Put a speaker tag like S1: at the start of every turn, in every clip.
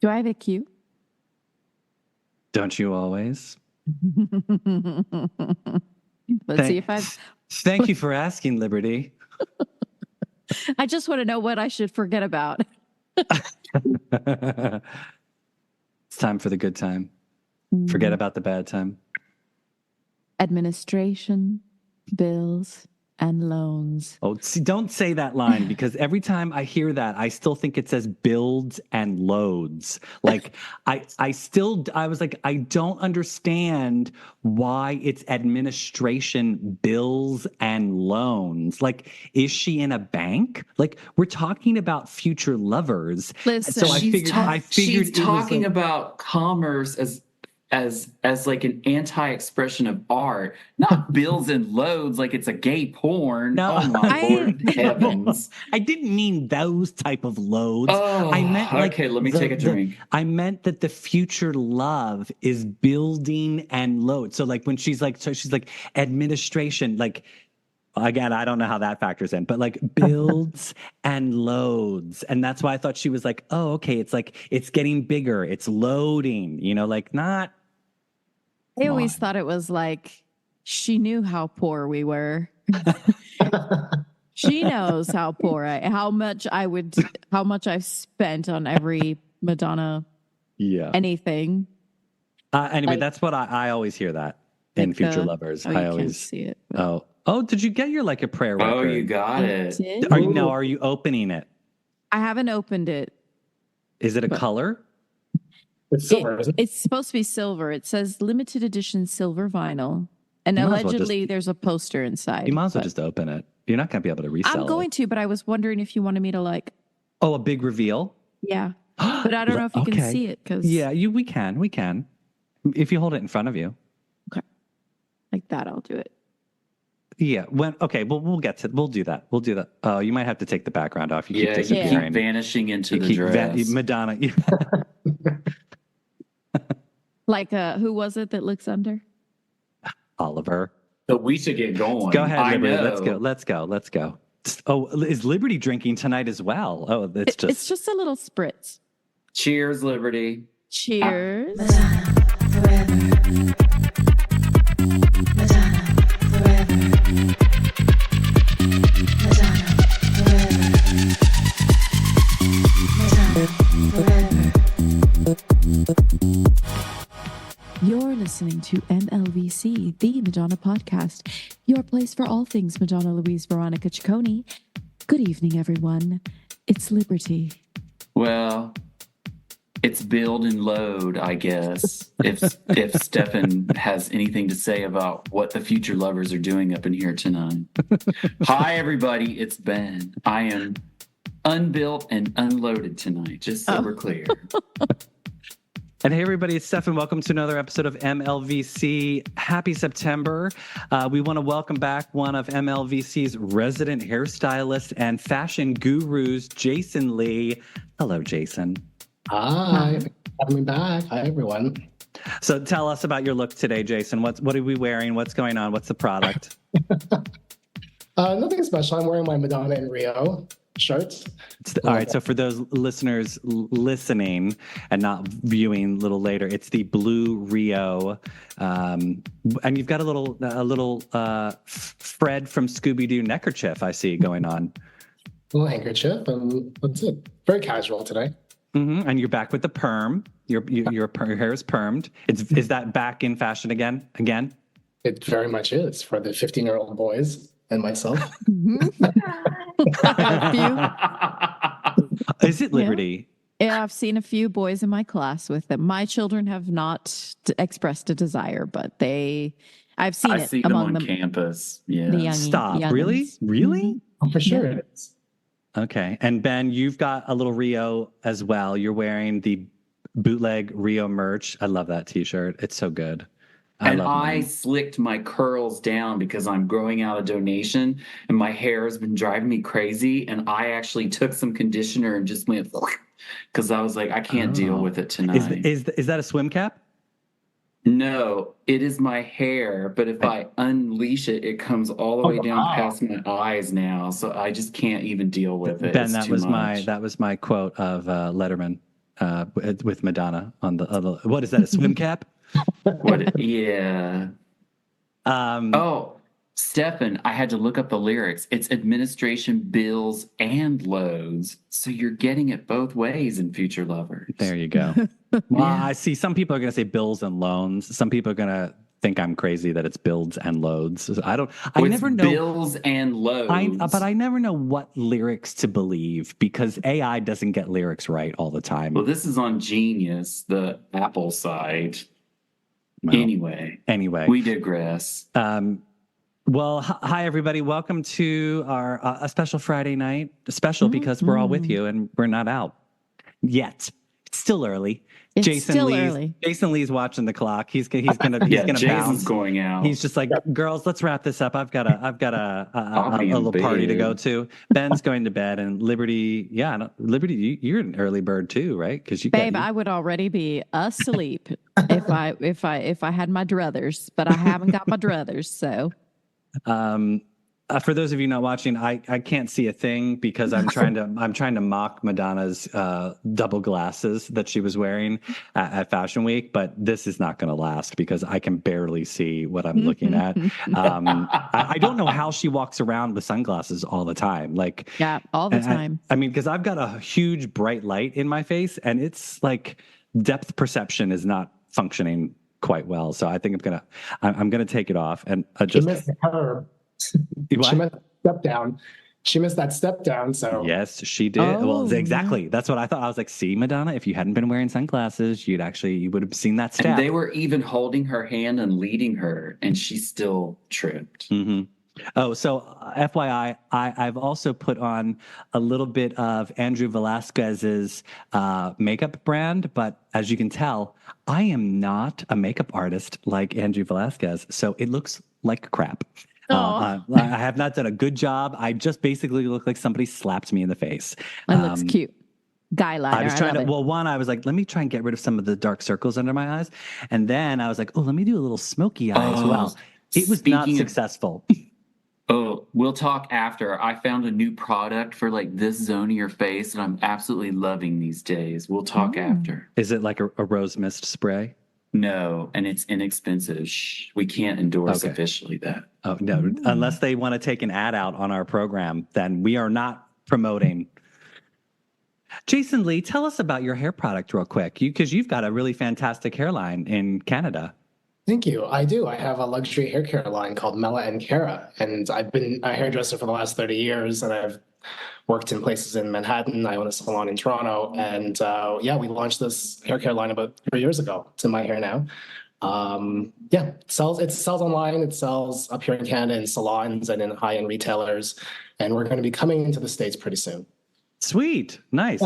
S1: Do I have a cue?
S2: Don't you always?
S1: Let's see if I've...
S2: Thank you for asking, Liberty.
S1: I just want to know what I should forget about.
S2: It's time for the good time. Forget about the bad time.
S1: Administration, bills, and loans.
S2: Oh, see, don't say that line, because every time I hear that, I still think it says builds and loads. Like I was like, I don't understand why it's administration, bills, and loans. Like, is she in a bank? Like, we're talking about future lovers.
S1: Listen,
S2: so I figured
S3: she's talking about commerce as like an anti-expression of art, not bills and loads like it's a gay porn.
S2: No,
S3: oh my Lord heavens!
S2: I didn't mean those type of loads.
S3: Oh,
S2: I meant like,
S3: okay. Let me take a drink.
S2: I meant that the future love is building and load. So like when she's like administration, like, again, I don't know how that factors in, but like builds and loads. And that's why I thought she was like, oh, okay, it's like, it's getting bigger, it's loading, like not.
S1: I always thought it was like she knew how poor we were. She knows how poor how much I've spent on every Madonna anything.
S2: Anyway, that's what I always hear that in Future Lovers.
S1: I always see it.
S2: But... Oh, did you get your like a prayer record?
S3: Oh, you got it.
S2: Are you opening it?
S1: I haven't opened it.
S2: Is it a color?
S4: It's silver, isn't it?
S1: It's supposed to be silver. It says limited edition silver vinyl. And allegedly there's a poster inside.
S2: You might as well just open it. You're not going to be able to resell it.
S1: I'm going to, but I was wondering if you wanted me to like...
S2: Oh, a big reveal?
S1: Yeah. But I don't know if you can see it.
S2: Yeah, we can. If you hold it in front of you.
S1: Okay. Like that, I'll do it.
S2: Yeah. We'll do that. Oh, you might have to take the background off. You keep disappearing.
S3: You keep vanishing into the dress.
S2: Madonna.
S1: Like, who was it that looks under?
S2: Oliver.
S3: So we should get going.
S2: Go ahead, Liberty. Let's go. Oh, is Liberty drinking tonight as well? Oh, it's
S1: just a little spritz.
S3: Cheers, Liberty.
S1: Cheers.
S5: Madonna forever. Madonna forever. Madonna forever. Madonna forever.
S1: You're listening to MLVC, the Madonna podcast, your place for all things Madonna Louise Veronica Ciccone. Good evening, everyone. It's Liberty.
S3: Well, it's build and load, I guess. If Stefan has anything to say about what the future lovers are doing up in here tonight. Hi, everybody. It's Ben. I am unbuilt and unloaded tonight, just so we're clear.
S2: And hey, everybody, it's Stefan. Welcome to another episode of MLVC. Happy September. We want to welcome back one of MLVC's resident hairstylists and fashion gurus, Jason Lee. Hello, Jason.
S4: Hi. Having me back. Hi, everyone.
S2: So tell us about your look today, Jason. What are we wearing? What's going on? What's the product?
S4: Nothing special. I'm wearing my Madonna in Rio shirts.
S2: All right. So for those listeners listening and not viewing a little later, it's the blue Rio, and you've got a little Fred from Scooby-Doo neckerchief I see going on.
S4: A little handkerchief, and that's it. Very casual today.
S2: Mm-hmm. And you're back with the perm. Your hair is permed. Is that back in fashion again?
S4: It very much is for the 15-year-old boys and myself.
S2: Is it Liberty?
S1: Yeah, I've seen a few boys in my class with them. My children have not expressed a desire, but I've seen it among
S3: them on campus. Yeah.
S2: Stop. Really?
S1: Mm-hmm.
S4: Oh, for sure it is.
S2: Okay. And Ben, you've got a little Rio as well. You're wearing the bootleg Rio merch. I love that t-shirt. It's so good.
S3: I slicked my curls down because I'm growing out a donation and my hair has been driving me crazy. And I actually took some conditioner and just went because I was like, I can't deal with it tonight.
S2: Is that a swim cap?
S3: No, it is my hair. But if I unleash it, it comes all the way down past my eyes now. So I just can't even deal with it.
S2: Ben, that was my quote of Letterman. with Madonna on the what is that, a swim cap?
S3: Yeah. Oh, Stefan, I had to look up the lyrics. It's administration bills and loads. So you're getting it both ways in Future Lovers.
S2: There you go. Well,
S3: Yeah.
S2: I see some people are going to say bills and loans. Some people are going to think I'm crazy that it's builds and loads. I
S3: It's
S2: never know.
S3: bills and loads.
S2: But I never know what lyrics to believe because AI doesn't get lyrics right all the time.
S3: Well, this is on Genius, the Apple side.
S2: Well,
S3: Anyway, we digress.
S2: Well, hi everybody. Welcome to our a special Friday night. Special because we're all with you and we're not out yet. It's still early.
S1: It's still early.
S2: Jason Lee's watching the clock. He's gonna
S3: Jason's
S2: bounce.
S3: going out.
S2: He's just like, girls, let's wrap this up. I've got a
S3: be in
S2: little party to
S3: bed.
S2: go to. Ben's going to bed, and Liberty, Liberty, you're an early bird too, right? Because
S1: Babe, I would already be asleep if I had my druthers, but I haven't got my druthers, so.
S2: For those of you not watching, I can't see a thing because I'm trying to mock Madonna's double glasses that she was wearing at Fashion Week, but this is not going to last because I can barely see what I'm looking at. I don't know how she walks around with sunglasses all the time.
S1: Yeah, all the time.
S2: I mean, because I've got a huge bright light in my face, and it's like depth perception is not functioning quite well. So I think I'm gonna take it off and adjust.
S4: She missed the curb.
S2: What?
S4: She missed that step down. She missed that step down. So
S2: yes, she did. Well, exactly. That's what I thought. I was like, see, Madonna, if you hadn't been wearing sunglasses, you would have seen that step.
S3: And they were even holding her hand and leading her, and she still tripped.
S2: Mm-hmm. Oh, so FYI, I've also put on a little bit of Andrew Velasquez's makeup brand, but as you can tell, I am not a makeup artist like Andrew Velasquez, so it looks like crap. I have not done a good job. I just basically look like somebody slapped me in the face.
S1: It looks cute. Guy liner.
S2: I was trying to, I was like, let me try and get rid of some of the dark circles under my eyes. And then I was like, let me do a little smoky eye as well. It was not successful.
S3: Oh, we'll talk after. I found a new product for like this zone of your face that I'm absolutely loving these days. We'll talk after.
S2: Is it like a rose mist spray?
S3: No, and it's inexpensive. Shh, we can't endorse officially that.
S2: Oh, no. Unless they want to take an ad out on our program, then we are not promoting. Jason Lee, tell us about your hair product real quick, because you've got a really fantastic hairline in Canada.
S4: Thank you. I do. I have a luxury hair care line called Mela and Cara, and I've been a hairdresser for the last 30 years, and I've worked in places in Manhattan. I own a salon in Toronto, and we launched this hair care line about 3 years ago. It's in my hair now. It sells online. It sells up here in Canada in salons and in high-end retailers, and we're going to be coming into the States pretty soon.
S2: Sweet. Nice.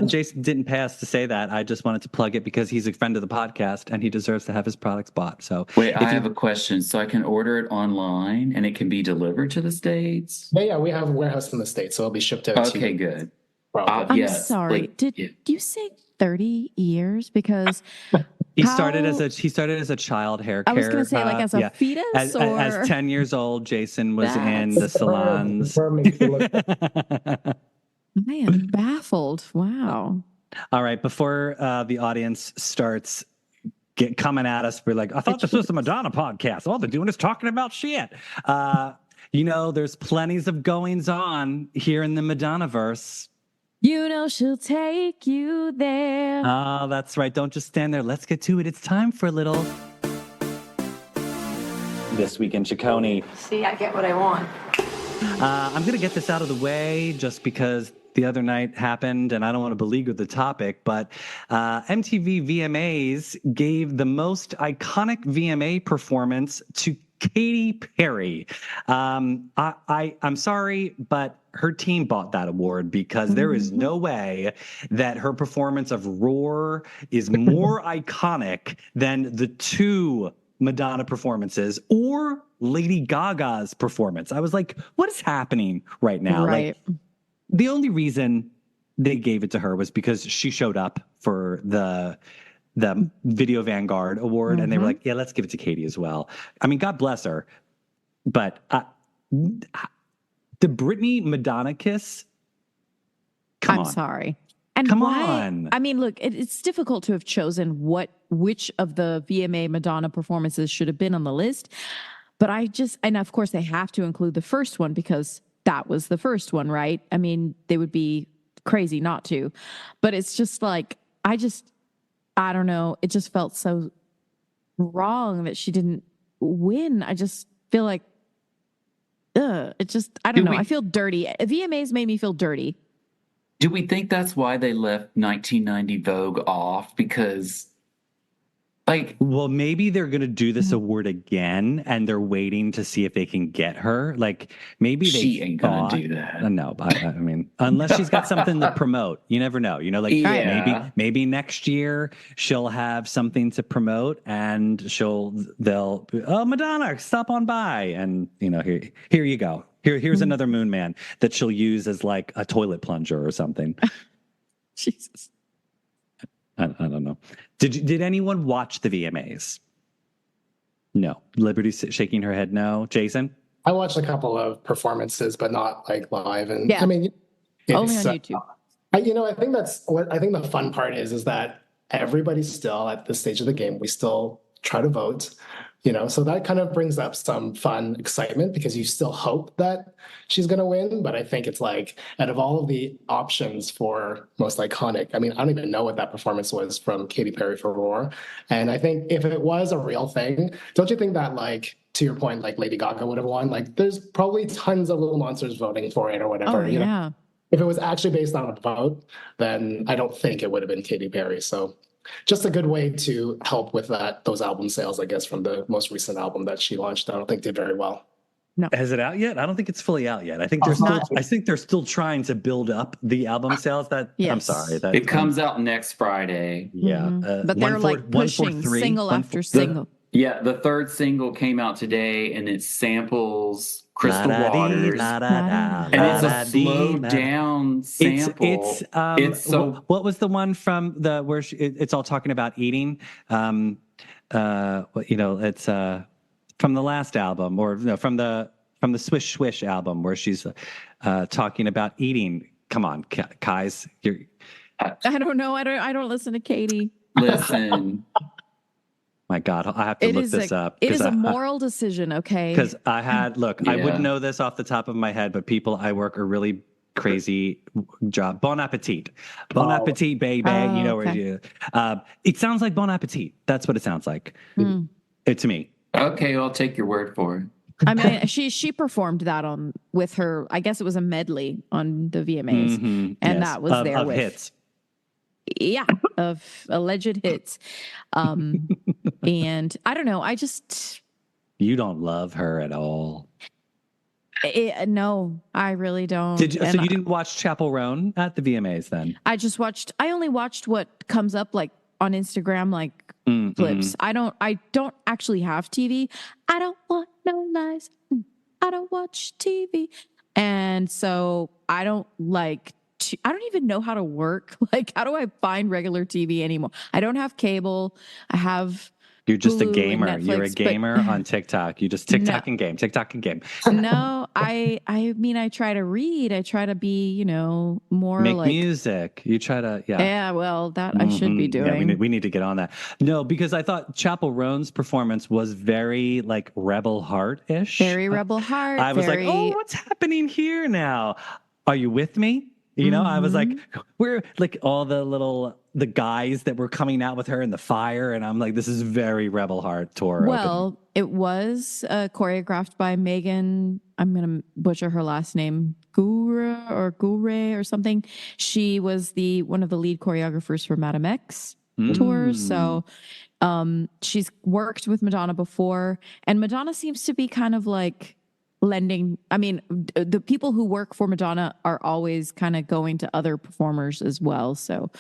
S2: Jason didn't pay us to say that. I just wanted to plug it because he's a friend of the podcast and he deserves to have his products bought. So
S3: wait, I have a question. So I can order it online and it can be delivered to the States?
S4: Yeah, we have a warehouse in the States, so it'll be shipped out to you.
S3: Okay, good.
S1: I'm sorry. Did you say 30 years? Because
S2: he started as a child hair care.
S1: I was going to say as a fetus
S2: as 10 years old, Jason was in the salons.
S1: I am baffled. Wow.
S2: All right. Before the audience starts coming at us, we're like, I thought this was a Madonna podcast. All they're doing is talking about shit. There's plenties of goings on here in the Madonna-verse.
S1: She'll take you there.
S2: Oh, that's right. Don't just stand there. Let's get to it. It's time for a little This Week in Ciccone.
S5: See, I get what I want.
S2: I'm going to get this out of the way just because the other night happened and I don't want to beleaguer the topic, but MTV VMAs gave the most iconic VMA performance to Katy Perry. I'm sorry, but her team bought that award because there is no way that her performance of Roar is more iconic than the two Madonna performances or Lady Gaga's performance. I was like, what is happening right now?
S1: Right.
S2: Like, the only reason they gave it to her was because she showed up for the Video Vanguard Award, and they were like, yeah, let's give it to Katy as well. I mean, God bless her. But the Britney Madonna kiss, come on.
S1: I'm sorry. And
S2: Come
S1: why?
S2: on.
S1: I mean, look, it's difficult to have chosen which of the VMA Madonna performances should have been on the list. But and of course they have to include the first one because that was the first one, right? I mean, they would be crazy not to. But it's just like, I don't know. It just felt so wrong that she didn't win. I just feel like, I don't know. I feel dirty. VMAs made me feel dirty.
S3: Do we think that's why they left 1990 Vogue off? Because, like,
S2: well, maybe they're going to do this award again, and they're waiting to see if they can get her. Like, maybe
S3: she ain't gonna do that.
S2: No, I mean, unless she's got something to promote, you never know. You know, like maybe next year she'll have something to promote, and they'll Madonna, stop on by, and you know, here you go. Here's another Moon Man that she'll use as like a toilet plunger or something.
S1: Jesus.
S2: I don't know. Did anyone watch the VMAs? No. Liberty's shaking her head no. Jason?
S4: I watched a couple of performances, but not like live. And
S1: yeah.
S4: I mean,
S1: only on YouTube.
S4: I think that's what I think the fun part is that everybody's still at this stage of the game. We still try to vote. So that kind of brings up some fun excitement because you still hope that she's going to win. But I think it's like, out of all of the options for most iconic, I mean, I don't even know what that performance was from Katy Perry for Roar. And I think if it was a real thing, don't you think that, like, to your point, like Lady Gaga would have won? Like, there's probably tons of little monsters voting for it or whatever.
S1: Oh, yeah.
S4: If it was actually based on a vote, then I don't think it would have been Katy Perry. So just a good way to help with those album sales, I guess, from the most recent album that she launched. I don't think did very well.
S1: No.
S2: Is it out yet? I don't think it's fully out yet. I think they're still trying to build up the album sales.
S1: Yes.
S2: I'm sorry.
S3: It comes out next Friday.
S2: Yeah.
S1: But they're like pushing single after single.
S3: The third single came out today, and it samples Crystal Waters, and it's a slowed down sample.
S2: It's so. What was the one from where it's all talking about eating? It's from the last album, or no, from the Swish Swish album, where she's talking about eating. Come on, Kais,
S1: I don't know. I don't listen to Katie.
S3: Listen.
S2: My God, I have to look this up.
S1: It is a moral decision, okay?
S2: Because I wouldn't know this off the top of my head, but people I work a really crazy job. Bon appetit. Bon appetit, baby. You know where you. It sounds like Bon appetit. That's what it sounds like. To me.
S3: Okay, I'll take your word for it.
S1: I mean, she performed that with her. I guess it was a medley on the VMAs, and that was there with hits. Yeah, of alleged hits. And I don't know.
S2: You don't love her at all.
S1: No, I really don't.
S2: So you didn't watch Chapel Roan at the VMAs then?
S1: I only watched what comes up like on Instagram, like clips. I don't actually have TV. I don't want no lies. I don't watch TV. And so I don't even know how to work. Like, how do I find regular TV anymore? I don't have cable. You're
S2: just
S1: Hulu
S2: a gamer.
S1: Netflix,
S2: you're a gamer on TikTok. You just TikTok and game.
S1: No, I mean, I try to read. I try to be, more
S2: make
S1: like
S2: music. You try to,
S1: Yeah, well, that I should be doing.
S2: Yeah, we need to get on that. No, because I thought Chapel Roan's performance was very like Rebel Heart-ish.
S1: Very Rebel Heart.
S2: I was like, what's happening here now? Are you with me? I was like, we're like all the guys that were coming out with her in the fire. And I'm like, this is very Rebel Heart tour.
S1: Well, it was choreographed by Megan. I'm going to butcher her last name, Gure or something. She was one of the lead choreographers for Madame X tour. So she's worked with Madonna before. And Madonna seems to be kind of like the people who work for Madonna are always kind of going to other performers as well. So,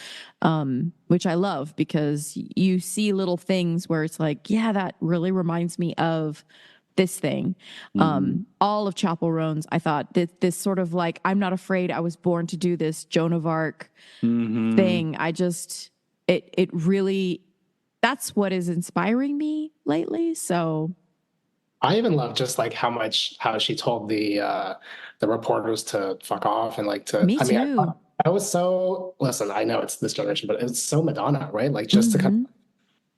S1: which I love because you see little things where it's like, yeah, that really reminds me of this thing. All of Chapel Roan's, I thought that this sort of like, I'm not afraid, I was born to do this Joan of Arc thing. It really, that's what is inspiring me lately. So
S4: I even love just like how she told the reporters to fuck off and like to.
S1: Me too.
S4: I was so, listen, I know it's this generation, but it's so Madonna, right? Like just to kind of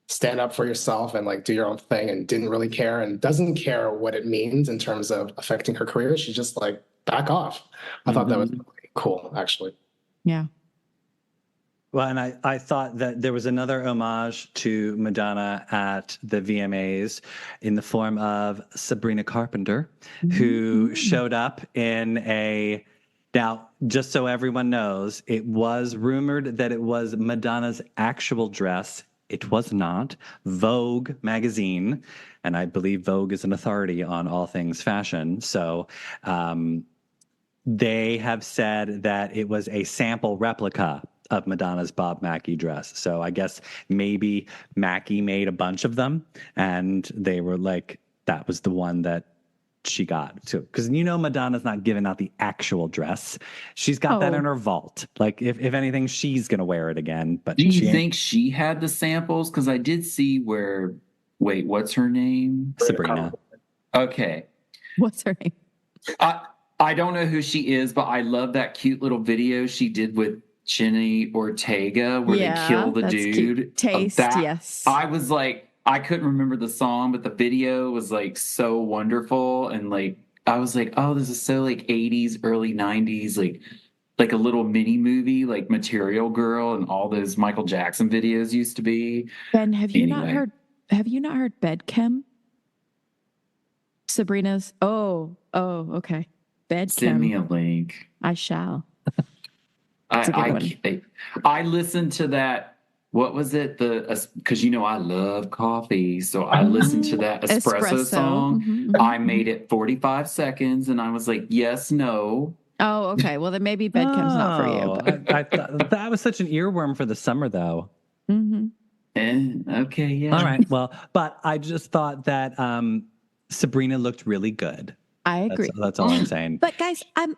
S4: stand up for yourself and like do your own thing and didn't really care and doesn't care what it means in terms of affecting her career. She just like back off. I thought that was really cool, actually.
S1: Yeah.
S2: Well, and I thought that there was another homage to Madonna at the VMAs in the form of Sabrina Carpenter, who showed up in a. Now, just so everyone knows, it was rumored that it was Madonna's actual dress. It was not. Vogue magazine, and I believe Vogue is an authority on all things fashion. So they have said that it was a sample replica of Madonna's Bob Mackie dress. So I guess maybe Mackie made a bunch of them, and they were like, that was the one that she got too. Because Madonna's not giving out the actual dress. She's got that in her vault. Like if anything, she's gonna wear it again. But
S3: Do you think she had the samples? Because I did see where. Wait, what's her name?
S2: Sabrina.
S3: Okay.
S1: What's her name?
S3: I don't know who she is, but I love that cute little video she did with Jenny Ortega where they kill the dude.
S1: Cute. Taste, yes.
S3: I was like, I couldn't remember the song, but the video was like so wonderful. And like, I was like, oh, this is so like 80s, early 90s, like a little mini movie, like Material Girl and all those Michael Jackson videos used to be.
S1: Ben, have you not heard Bed Chem? Sabrina's. Oh, okay. Bed Chem.
S3: Send me a link.
S1: I shall.
S3: I listened to that. What was it? Because I love coffee, so I listened to that espresso song. I made it 45 seconds, and I was like, yes, no.
S1: Oh, okay. Well, then maybe Bed Chem's not for you. But.
S2: I thought that was such an earworm for the summer, though.
S3: Okay, yeah.
S2: All right. Well, but I just thought that Sabrina looked really good.
S1: I agree.
S2: That's all I'm saying.
S1: But guys, I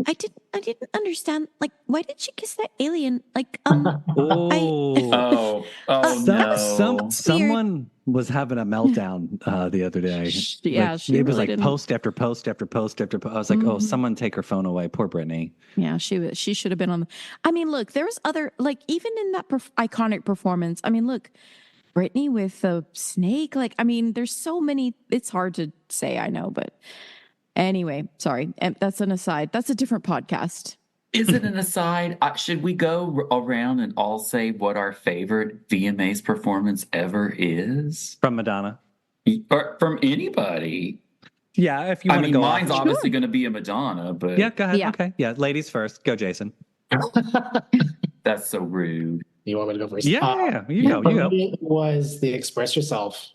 S1: didn't understand. Like, why did she kiss that alien? Like, no.
S2: Someone was having a meltdown the other day.
S1: Yeah,
S2: like,
S1: she
S2: it was
S1: really
S2: like
S1: didn't.
S2: post after post after post after post. I was like, oh, someone take her phone away. Poor Brittany.
S1: Yeah, she should have been on. I mean, look, there was other, like, even in that iconic performance. I mean, look, Brittany with the snake. Like, I mean, there's so many. It's hard to say, I know, but. Anyway, sorry. That's an aside. That's a different podcast.
S3: Is it an aside? Should we go around and all say what our favorite VMAs performance ever is?
S2: From Madonna?
S3: Or from anybody?
S2: Yeah, if you want to go
S3: mine's obviously going to be a Madonna, but...
S2: Yeah, go ahead.
S1: Yeah.
S2: Okay. Yeah, ladies first. Go, Jason.
S3: That's so rude.
S4: You want me to go first?
S2: Yeah. You go.
S4: It was the Express Yourself.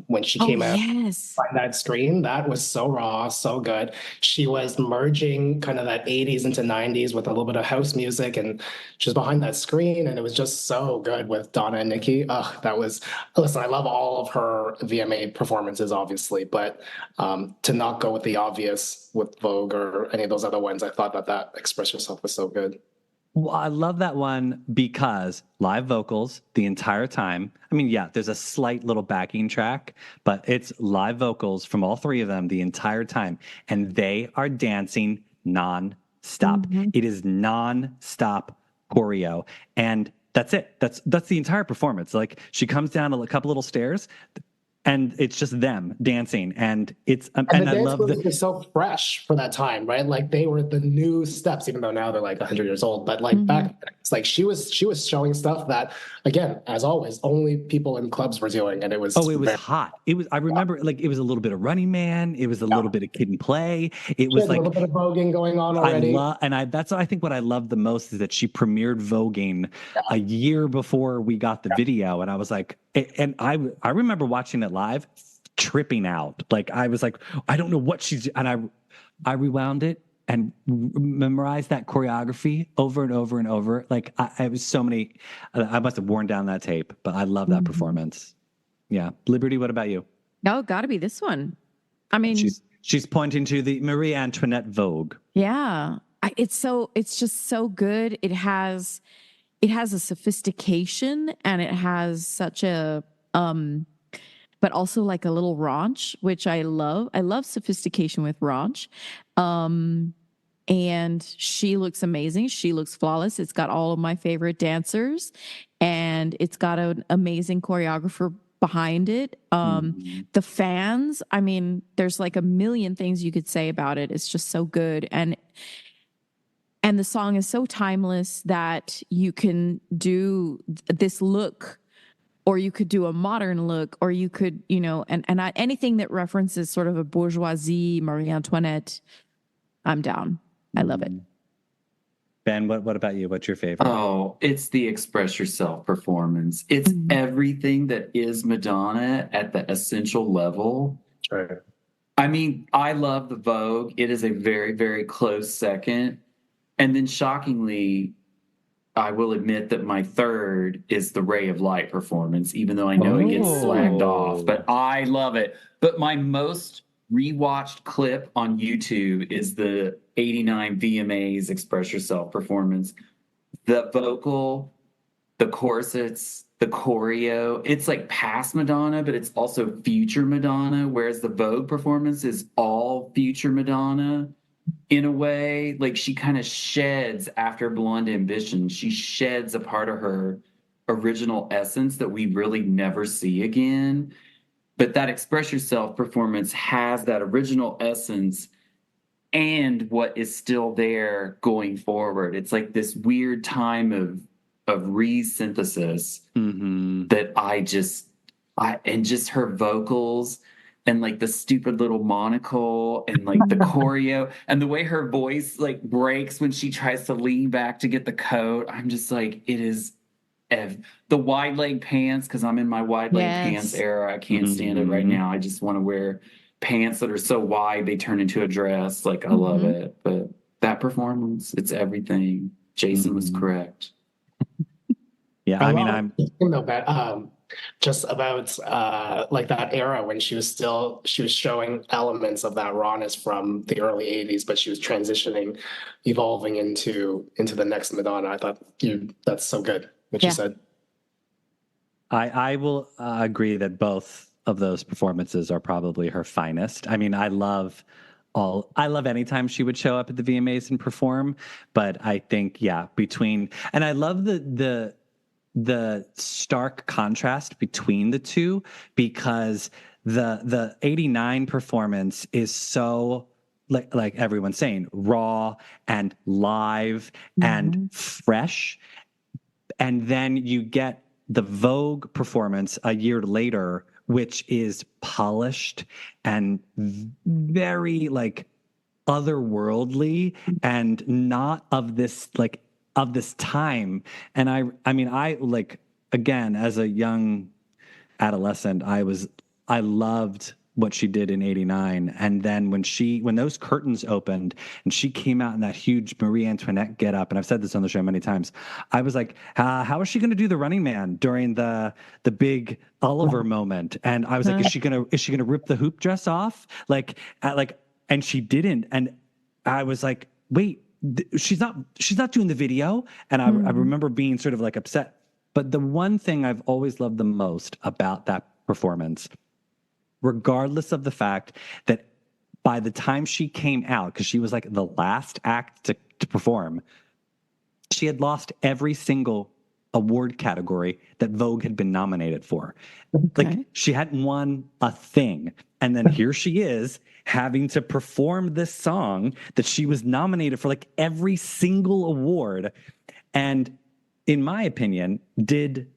S4: When she came out on that screen, that was so raw, so good. She was merging kind of that 80s into 90s with a little bit of house music, and she was behind that screen, and it was just so good with Donna and Nikki. Listen, I love all of her VMA performances, obviously, but to not go with the obvious with Vogue or any of those other ones, I thought that Express Yourself was so good.
S2: Well, I love that one because live vocals the entire time. I mean, yeah, there's a slight little backing track, but it's live vocals from all three of them the entire time. And they are dancing non-stop. It is non-stop choreo. And that's it. That's the entire performance. Like, she comes down a couple little stairs, and it's just them dancing, and it's and I love that
S4: it's so fresh for that time, right? Like, they were the new steps, even though now they're like 100 years old. But like back then, it's like she was showing stuff that, again, as always, only people in clubs were doing, and it was
S2: it was hot. It was. I remember, like, it was a little bit of Running Man. It was a little bit of Kid and Play. It was like
S4: a little bit of voguing going on already.
S2: That's I think what I love the most is that she premiered voguing a year before we got the video, and I was like. And I remember watching it live, tripping out. Like, I was like, I don't know what she's... And I rewound it and memorized that choreography over and over and over. Like, I was so many... I must have worn down that tape, but I love that performance. Yeah. Liberty, what about you?
S1: No, got to be this one. I mean...
S2: She's pointing to the Marie Antoinette Vogue.
S1: Yeah. It's just so good. It has a sophistication, and it has such a but also like a little raunch, which I love. I love sophistication with raunch. and she looks amazing. She looks flawless. It's got all of my favorite dancers, and it's got an amazing choreographer behind it. The fans, I mean, there's like a million things you could say about it. It's just so good. And the song is so timeless that you can do this look, or you could do a modern look, or you could, anything that references sort of a bourgeoisie, Marie Antoinette, I'm down. I love it.
S2: Ben, what about you? What's your favorite?
S3: Oh, it's the Express Yourself performance. It's everything that is Madonna at the essential level.
S4: Sure.
S3: I mean, I love the Vogue. It is a very, very close second. And then shockingly, I will admit that my third is the Ray of Light performance, even though I know it gets slagged off, but I love it. But my most rewatched clip on YouTube is the 89 VMAs Express Yourself performance. The vocal, the corsets, the choreo, it's like past Madonna, but it's also future Madonna, whereas the Vogue performance is all future Madonna. In a way, like she kind of sheds after Blonde Ambition. She sheds a part of her original essence that we really never see again. But that Express Yourself performance has that original essence and what is still there going forward. It's like this weird time of re-synthesis that and just her vocals and like the stupid little monocle and like the choreo and the way her voice like breaks when she tries to lean back to get the coat. I'm just like, it is the wide leg pants, because I'm in my wide leg pants era. I can't stand it right now. I just want to wear pants that are so wide they turn into a dress. Like, I love it. But that performance, it's everything. Jason was correct.
S2: Yeah, I mean, I'm
S4: just about like that era when she was showing elements of that rawness from the early 80s, but she was transitioning, evolving into the next Madonna. I thought that's so good what you said.
S2: I will agree that both of those performances are probably her finest. I mean, I love anytime she would show up at the VMAs and perform, but I think, and I love the stark contrast between the two, because the 89 performance is so like everyone's saying, raw and live and fresh. And then you get the Vogue performance a year later, which is polished and very like otherworldly and not of this time. And I mean, I like, again, as a young adolescent, I loved what she did in 89. And then when those curtains opened and she came out in that huge Marie Antoinette get up, and I've said this on the show many times, I was like, how is she going to do the Running Man during the big Oliver moment? And I was like, is she going to rip the hoop dress off? And she didn't. And I was like, wait, she's not doing the video. And I remember being sort of like upset. But the one thing I've always loved the most about that performance, regardless of the fact that by the time she came out, because she was like the last act to perform, she had lost every single award category that Vogue had been nominated for.
S1: Okay.
S2: Like, she hadn't won a thing. And then here she is having to perform this song that she was nominated for like every single award. And in my opinion, did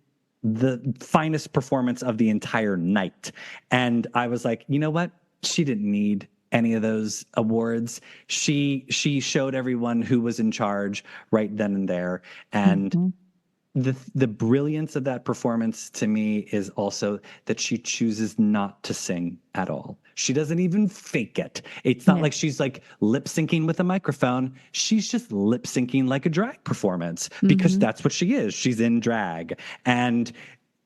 S2: the finest performance of the entire night. And I was like, you know what? She didn't need any of those awards. She showed everyone who was in charge right then and there. And the brilliance of that performance to me is also that she chooses not to sing at all. She doesn't even fake it. It's not like she's like lip syncing with a microphone. She's just lip syncing like a drag performance, because that's what she is. She's in drag, and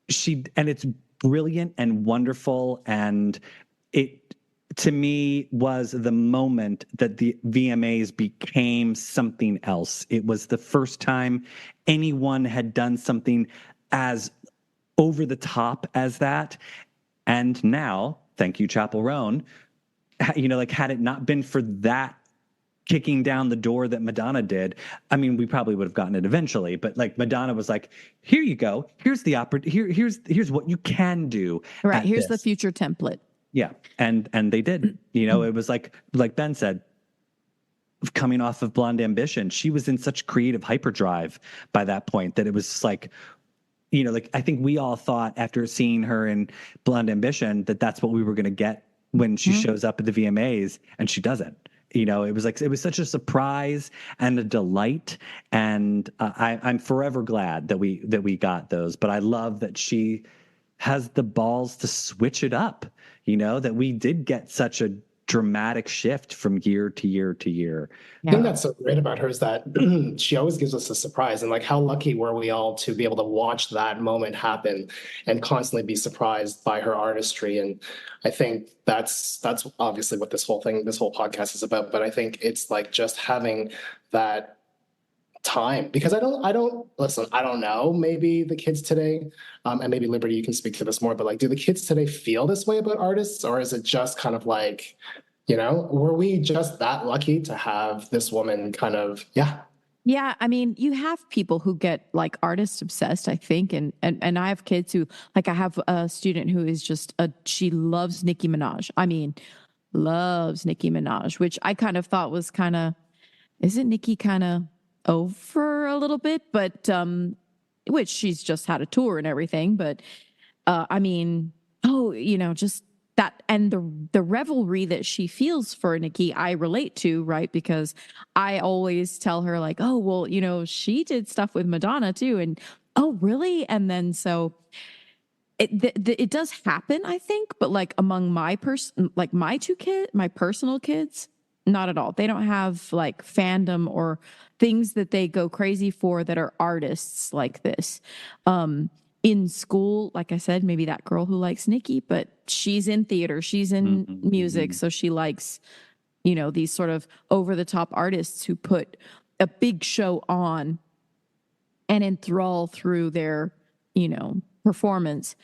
S2: it's brilliant and wonderful. And it, to me, was the moment that the VMAs became something else. It was the first time anyone had done something as over the top as that. And now, thank you, Chapel Roan, had it not been for that kicking down the door that Madonna did. I mean, we probably would have gotten it eventually, but like Madonna was like, here you go. Here's the here's what you can do.
S1: Right.
S2: at
S1: Here's the
S2: this."
S1: future template.
S2: Yeah. And they did. It was like Ben said, coming off of Blonde Ambition, she was in such creative hyperdrive by that point that it was just like, like I think we all thought after seeing her in Blonde Ambition that that's what we were going to get when she shows up at the VMAs, and she doesn't. It was such a surprise and a delight, and I'm forever glad that we got those. But I love that she has the balls to switch it up. That we did get such a dramatic shift from year to year to year.
S4: I think that's so great about her is that she always gives us a surprise. And like, how lucky were we all to be able to watch that moment happen and constantly be surprised by her artistry. And I think that's obviously what this whole podcast is about. But I think it's like just having that time, because I don't know, maybe the kids today, and maybe Liberty, you can speak to this more, but like, do the kids today feel this way about artists, or is it just kind of like, were we just that lucky to have this woman kind of,
S1: Yeah, I mean, you have people who get like artist obsessed, I think, and I have kids who, like, I have a student who is just she loves Nicki Minaj. I mean, loves Nicki Minaj, which I kind of thought was isn't Nicki kind of over a little bit, but which she's just had a tour and everything, but I mean, just that, and the revelry that she feels for Nicki, I relate to, right? Because I always tell her like, oh, well, she did stuff with Madonna too, and oh, really? And then so it does happen, I think, but like among my my personal kids, not at all. They don't have like fandom or things that they go crazy for that are artists like this. In school, like I said, maybe that girl who likes Nicki, but she's in theater, she's in music, so she likes, these sort of over the top artists who put a big show on and enthrall through their, performance.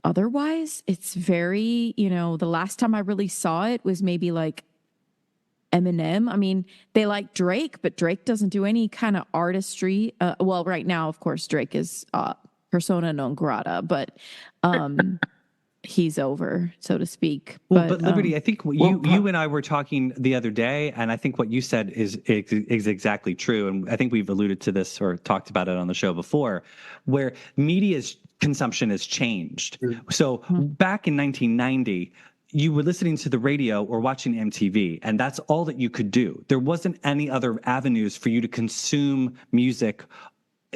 S1: Otherwise, it's very, the last time I really saw it was maybe like Eminem. I mean, they like Drake, but Drake doesn't do any kind of artistry. Well, right now, of course, Drake is persona non grata, but he's over, so to speak.
S2: Well, but Liberty, I think you and I were talking the other day, and I think what you said is exactly true. And I think we've alluded to this or talked about it on the show before, where media's consumption has changed. So back in 1990, you were listening to the radio or watching MTV, and that's all that you could do. There wasn't any other avenues for you to consume music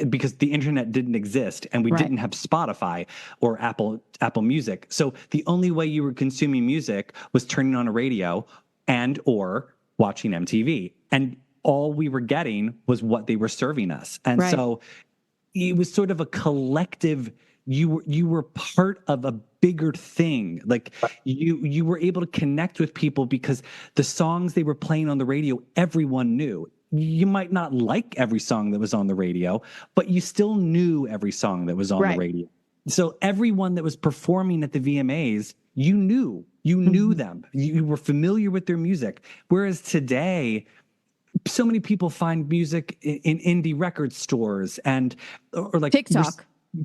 S2: because the internet didn't exist, and we didn't have Spotify or Apple Music. So the only way you were consuming music was turning on a radio and or watching MTV. And all we were getting was what they were serving us. And so it was sort of a collective, you were part of a bigger thing. Like you were able to connect with people because the songs they were playing on the radio, everyone knew. You might not like every song that was on the radio, but you still knew every song that was on the radio. So everyone that was performing at the VMAs, you knew them. You were familiar with their music. Whereas today, so many people find music in indie record stores or like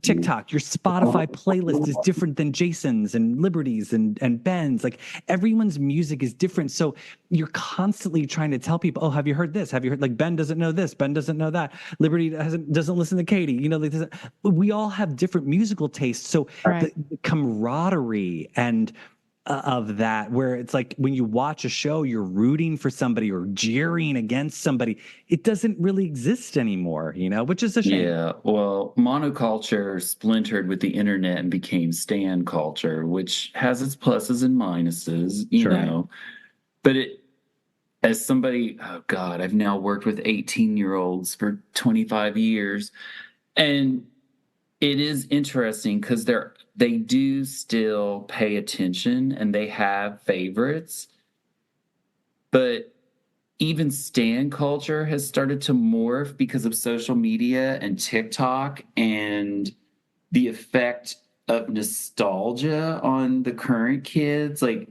S2: TikTok, your Spotify playlist is different than Jason's and Liberty's and Ben's. Like everyone's music is different. So you're constantly trying to tell people, oh, have you heard this? Have you heard, like, Ben doesn't know this, Ben doesn't know that. Liberty doesn't listen to Katie. We all have different musical tastes. So the camaraderie and of that, where it's like when you watch a show, you're rooting for somebody or jeering against somebody. It doesn't really exist anymore, which is a shame.
S3: Yeah, well, monoculture splintered with the internet and became stan culture, which has its pluses and minuses, you know. But as somebody, oh God, I've now worked with 18-year-olds for 25 years, and it is interesting because they do still pay attention and they have favorites, but even stan culture has started to morph because of social media and TikTok and the effect of nostalgia on the current kids. Like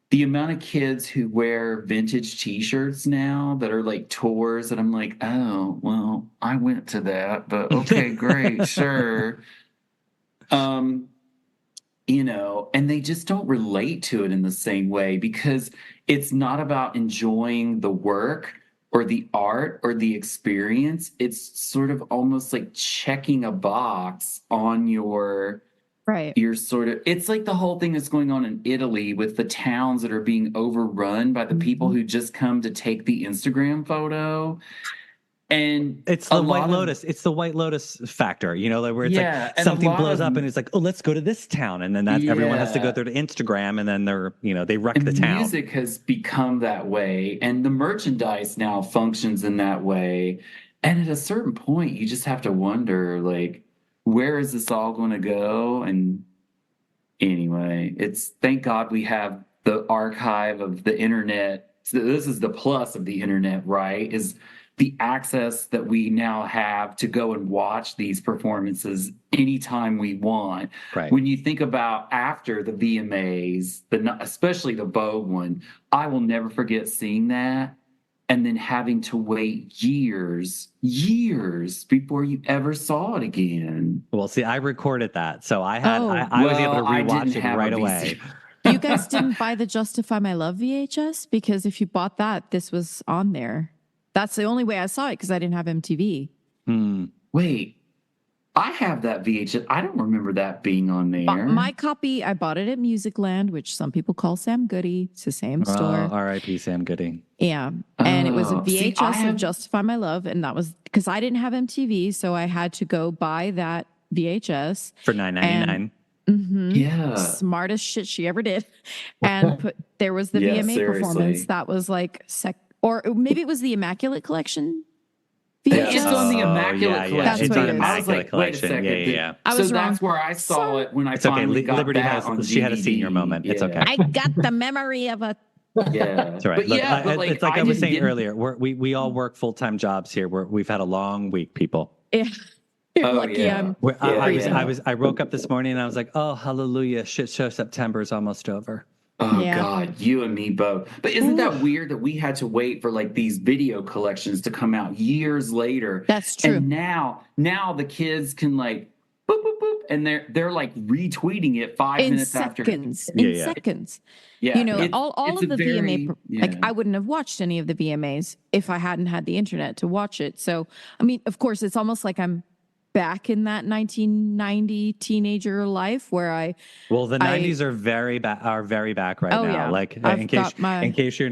S3: the amount of kids who wear vintage t-shirts now that are like tours, and I'm like, oh, well, I went to that, but okay, great, sure. Um, and they just don't relate to it in the same way because it's not about enjoying the work or the art or the experience. It's sort of almost like checking a box on
S1: Right.
S3: you're sort of, it's like the whole thing that's going on in Italy with the towns that are being overrun by the people who just come to take the Instagram photo. And
S2: It's
S3: a
S2: the White
S3: lot of,
S2: Lotus. It's the White Lotus factor, like where it's
S3: yeah,
S2: like
S3: and a
S2: something
S3: lot
S2: blows
S3: of,
S2: up and it's like, oh, let's go to this town. And then everyone has to go
S3: yeah,
S2: through to Instagram and then they wreck the
S3: and
S2: town.
S3: music has become that way. And the merchandise now functions in that way. And at a certain point, you just have to wonder, like, where is this all going to go? And anyway, it's thank God we have the archive of the internet. So this is the plus of the internet, right? Is the access that we now have to go and watch these performances anytime we want.
S2: Right.
S3: When you think about after the VMAs, especially the Vogue one, I will never forget seeing that and then having to wait years before you ever saw it again.
S2: Well, see, I recorded that. So I was able to
S3: I didn't
S2: rewatch it
S3: have
S2: right
S3: a
S2: away.
S1: You guys didn't buy the Justify My Love VHS? Because if you bought that, this was on there. That's the only way I saw it because I didn't have MTV.
S3: Wait, I have that VHS. I don't remember that being on there.
S1: My copy, I bought it at Musicland, which some people call Sam Goody. It's the same store.
S2: R.I.P. Sam Goody.
S1: Yeah. And it was a
S3: Oh, see,
S1: VHS of Justify My Love. And that was because I didn't have MTV. So I had to go buy that VHS.
S2: For $9.99.
S3: Yeah.
S1: Smartest shit she ever did. And there was the
S3: Yeah,
S1: VMA
S3: seriously.
S1: performance that was like or maybe it was the Immaculate Collection VHS.
S3: It's on the Immaculate Collection.
S1: That's
S2: It's
S1: what
S2: on
S1: it is.
S3: I was like,
S2: Immaculate
S3: wait a
S2: Collection.
S3: second.
S2: Yeah.
S1: I was
S3: so
S1: wrong.
S3: that's where I saw it when I
S2: It's okay.
S3: finally got
S2: Liberty
S3: that on DVD.
S2: she had a senior moment. It's okay.
S1: I got the memory of a
S3: Yeah.
S2: That's all right.
S3: But
S2: Look,
S3: yeah, but like,
S2: it's like I was saying
S3: didn't-
S2: earlier. We all work full-time jobs here. We've had a long week, people.
S1: yeah. You're
S3: Oh,
S1: lucky
S3: yeah.
S1: I'm
S2: I woke up this morning and I was like, oh, hallelujah, shit show September is almost over.
S3: Oh
S1: Yeah.
S3: God, you and me both. But isn't that weird that we had to wait for like these video collections to come out years later?
S1: That's true.
S3: And now the kids can like boop boop boop, and they're like retweeting it 5
S1: in
S3: minutes after.
S1: seconds.
S2: Yeah,
S1: In
S2: yeah.
S1: seconds.
S3: Yeah,
S1: You know,
S3: it's-
S1: all
S3: it's
S1: of
S3: a
S1: the VMA,
S3: very-
S1: like
S3: yeah.
S1: I wouldn't have watched any of the VMAs if I hadn't had the internet to watch it. So, I mean, of course, it's almost like I'm back in that 1990 teenager life where
S2: Well, the 90s are very back right
S1: Oh,
S2: now.
S1: yeah.
S2: Like
S1: I've
S2: in
S1: got
S2: case you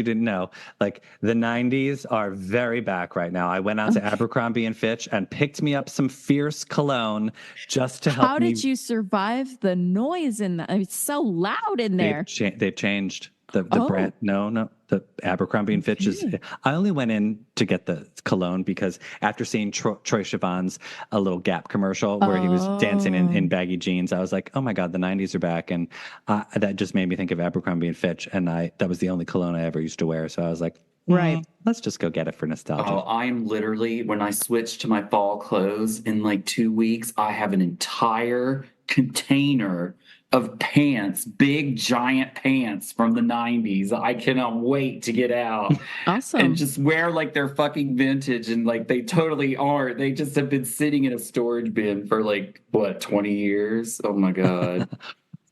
S2: didn't know, like the 90s are very back right now. I went out to Abercrombie and Fitch and picked me up some Fierce cologne just to help
S1: how
S2: me.
S1: did you survive the noise in that? It's so loud in there.
S2: They've changed the
S1: Oh.
S2: brand. No, the Abercrombie and Fitch is. I only went in to get the cologne because after seeing Troy Sivan's a little Gap commercial where he was dancing in baggy jeans, I was like, oh my God, the 90s are back, and that just made me think of Abercrombie and Fitch, and that was the only cologne I ever used to wear. So I was like,
S1: Right.
S2: let's just go get it for nostalgia.
S3: Oh, I'm literally, when I switch to my fall clothes in like 2 weeks, I have an entire container of pants, big giant pants from the 90s. I cannot wait to get out
S1: Awesome.
S3: and just wear like they're fucking vintage, and like they totally are. They just have been sitting in a storage bin for like, what, 20 years? Oh my God.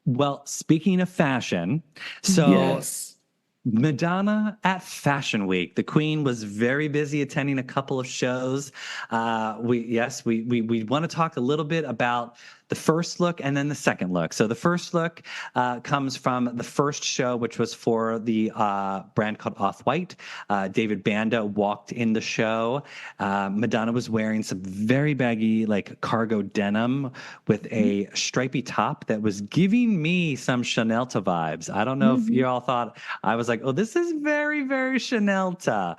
S2: Well, speaking of fashion, so
S3: Yes.
S2: Madonna at Fashion Week. The Queen was very busy attending a couple of shows. We want to talk a little bit about the first look and then the second look. So the first look comes from the first show, which was for the brand called Off-White. David Banda walked in the show. Madonna was wearing some very baggy, like cargo denim with a stripy top that was giving me some Chanelta vibes. I don't know if you all thought, I was like, oh, this is very, very Chanelta.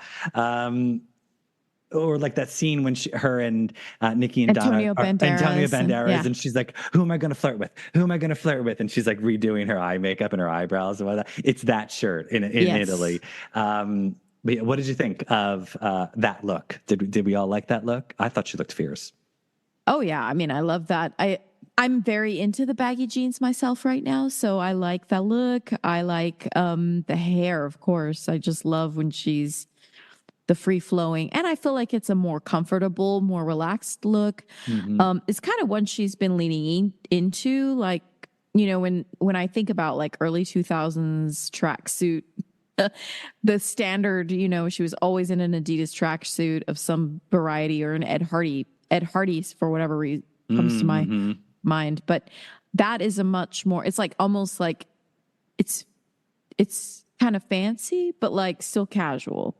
S2: Or like that scene when her and Nikki and
S1: Antonio
S2: Donna,
S1: Banderas, yeah.
S2: and she's like, who am I going to flirt with? Who am I going to flirt with? And she's like redoing her eye makeup and her eyebrows and whatnot. It's that shirt in
S1: Yes.
S2: Italy. But what did you think of that look? Did we all like that look? I thought she looked fierce.
S1: Oh yeah, I mean, I love that. I'm very into the baggy jeans myself right now, so I like that look. I like the hair, of course. I just love when she's the free flowing, and I feel like it's a more comfortable, more relaxed look. It's kind of one she's been leaning into, like, you know, when I think about like early 2000s tracksuit, the standard, you know, she was always in an Adidas tracksuit of some variety, or an Ed Hardy's for whatever reason comes to my mind. But that is a much more, it's like almost like it's kind of fancy, but like still casual.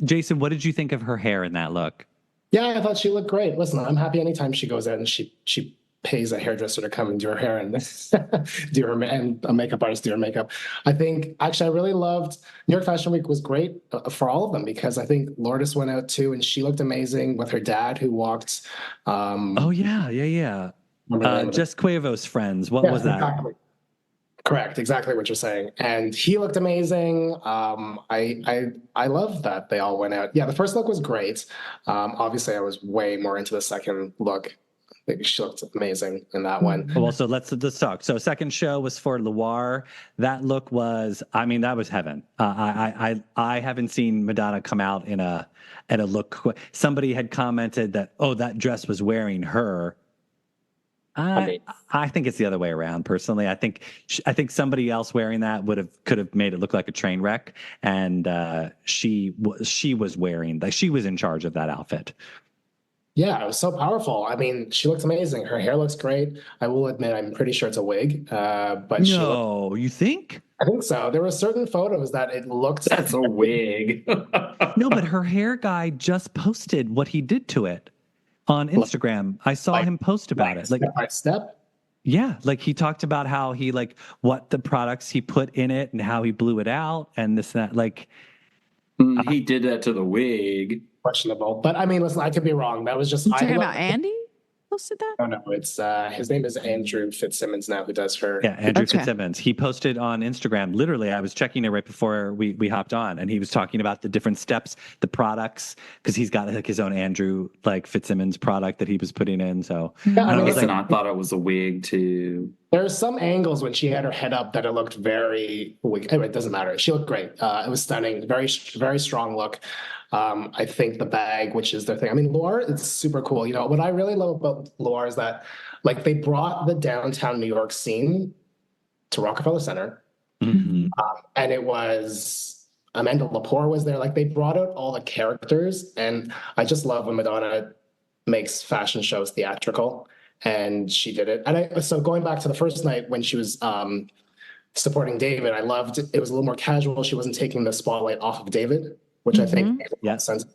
S2: Jason, what did you think of her hair in that look?
S4: Yeah, I thought she looked great. Listen, I'm happy anytime she goes out and she pays a hairdresser to come and do her hair and do her and a makeup artist do her makeup. I think actually I really loved New York Fashion Week was great for all of them, because I think Lourdes went out too and she looked amazing with her dad who walked.
S2: Oh yeah. Jess Cuervo's friends. What was that?
S4: Exactly. Correct, exactly what you're saying. And he looked amazing. I love that they all went out. Yeah, the first look was great. Obviously, I was way more into the second look. I think she looked amazing in that one.
S2: Well, so let's talk. So second show was for Loire. That look was, I mean, that was heaven. I haven't seen Madonna come out in a look. Somebody had commented that, oh, that dress was wearing her. I think it's the other way around. Personally, I think somebody else wearing that could have made it look like a train wreck, and she was wearing, like, she was in charge of that outfit.
S4: Yeah, it was so powerful. I mean, she looks amazing. Her hair looks great. I will admit, I'm pretty sure it's a wig, but
S2: you think?
S4: I think so. There were certain photos that it looked.
S3: That's a wig.
S2: No, but her hair guy just posted what he did to it on Instagram. I saw him post about it. Like
S4: step by step.
S2: Yeah, like he talked about how he, like, what the products he put in it and how he blew it out and this and that. Like
S3: he did that to the wig.
S4: Questionable, but I mean, listen, I could be wrong. That was just.
S1: You talking about Andy posted that?
S4: Oh no, it's his name is Andrew Fitzsimmons now, who does her.
S2: Yeah, Andrew Fitzsimmons. He posted on Instagram. Literally, I was checking it right before we hopped on, and he was talking about the different steps, the products, because he's got like his own Andrew like Fitzsimmons product that he was putting in. So
S4: yeah, I mean,
S3: I thought it was a wig too.
S4: There's some angles when she had her head up that it looked very. Anyway, it doesn't matter. She looked great. It was stunning. Very, very strong look. I think the bag, which is their thing. I mean, Loire, it's super cool. You know, what I really love about Loire is that, like, they brought the downtown New York scene to Rockefeller Center. And it was Amanda Lepore was there. Like, they brought out all the characters. And I just love when Madonna makes fashion shows theatrical. And she did it. And so going back to the first night when she was supporting David, I loved it. It was a little more casual. She wasn't taking the spotlight off of David, which I think makes a lot of sense.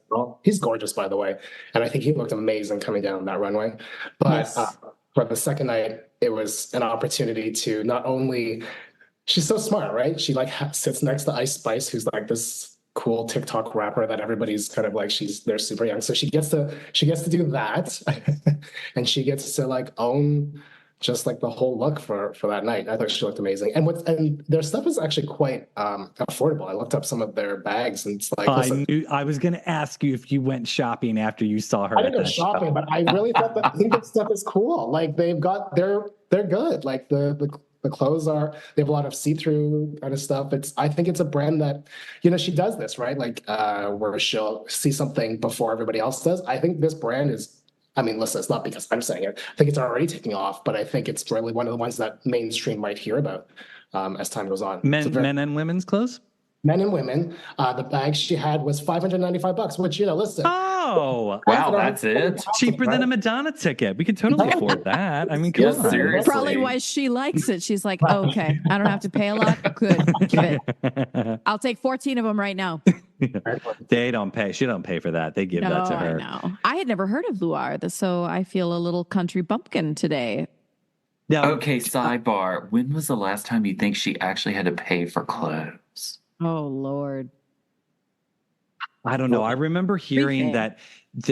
S4: He's gorgeous, by the way. And I think he looked amazing coming down that runway. But for the second night, it was an opportunity to not only, she's so smart, right? She like sits next to Ice Spice, who's like this cool TikTok rapper that everybody's kind of like, they're super young. So she gets to do that. And she gets to like own just like the whole look for that night. I thought she looked amazing. And their stuff is actually quite affordable. I looked up some of their bags and it's like,
S2: I was going to ask you if you went shopping after you saw her.
S4: I didn't go shopping, but I really thought that that stuff is cool. Like they're good. Like the clothes they have a lot of see-through kind of stuff. I think it's a brand that, you know, she does this, right? Like where she'll see something before everybody else does. I think this brand is, I mean, listen, it's not because I'm saying it. I think it's already taking off, but I think it's really one of the ones that mainstream might hear about as time goes on.
S2: Men and women's clothes?
S4: Men and women. The bag she had was $595, which, you know, listen.
S2: Oh,
S3: wow, that's it.
S2: Cheaper than a Madonna ticket. We can totally afford that. I mean, come on.
S3: Seriously.
S1: Probably why she likes it. She's like, oh, okay, I don't have to pay a lot. Good, give it. I'll take 14 of them right now.
S2: They don't pay. She don't pay for that. They give that to her.
S1: No, I had never heard of Loire, so I feel a little country bumpkin today.
S2: Now,
S3: Okay, sidebar. When was the last time you think she actually had to pay for clothes?
S1: Oh Lord.
S2: I don't know. I remember hearing that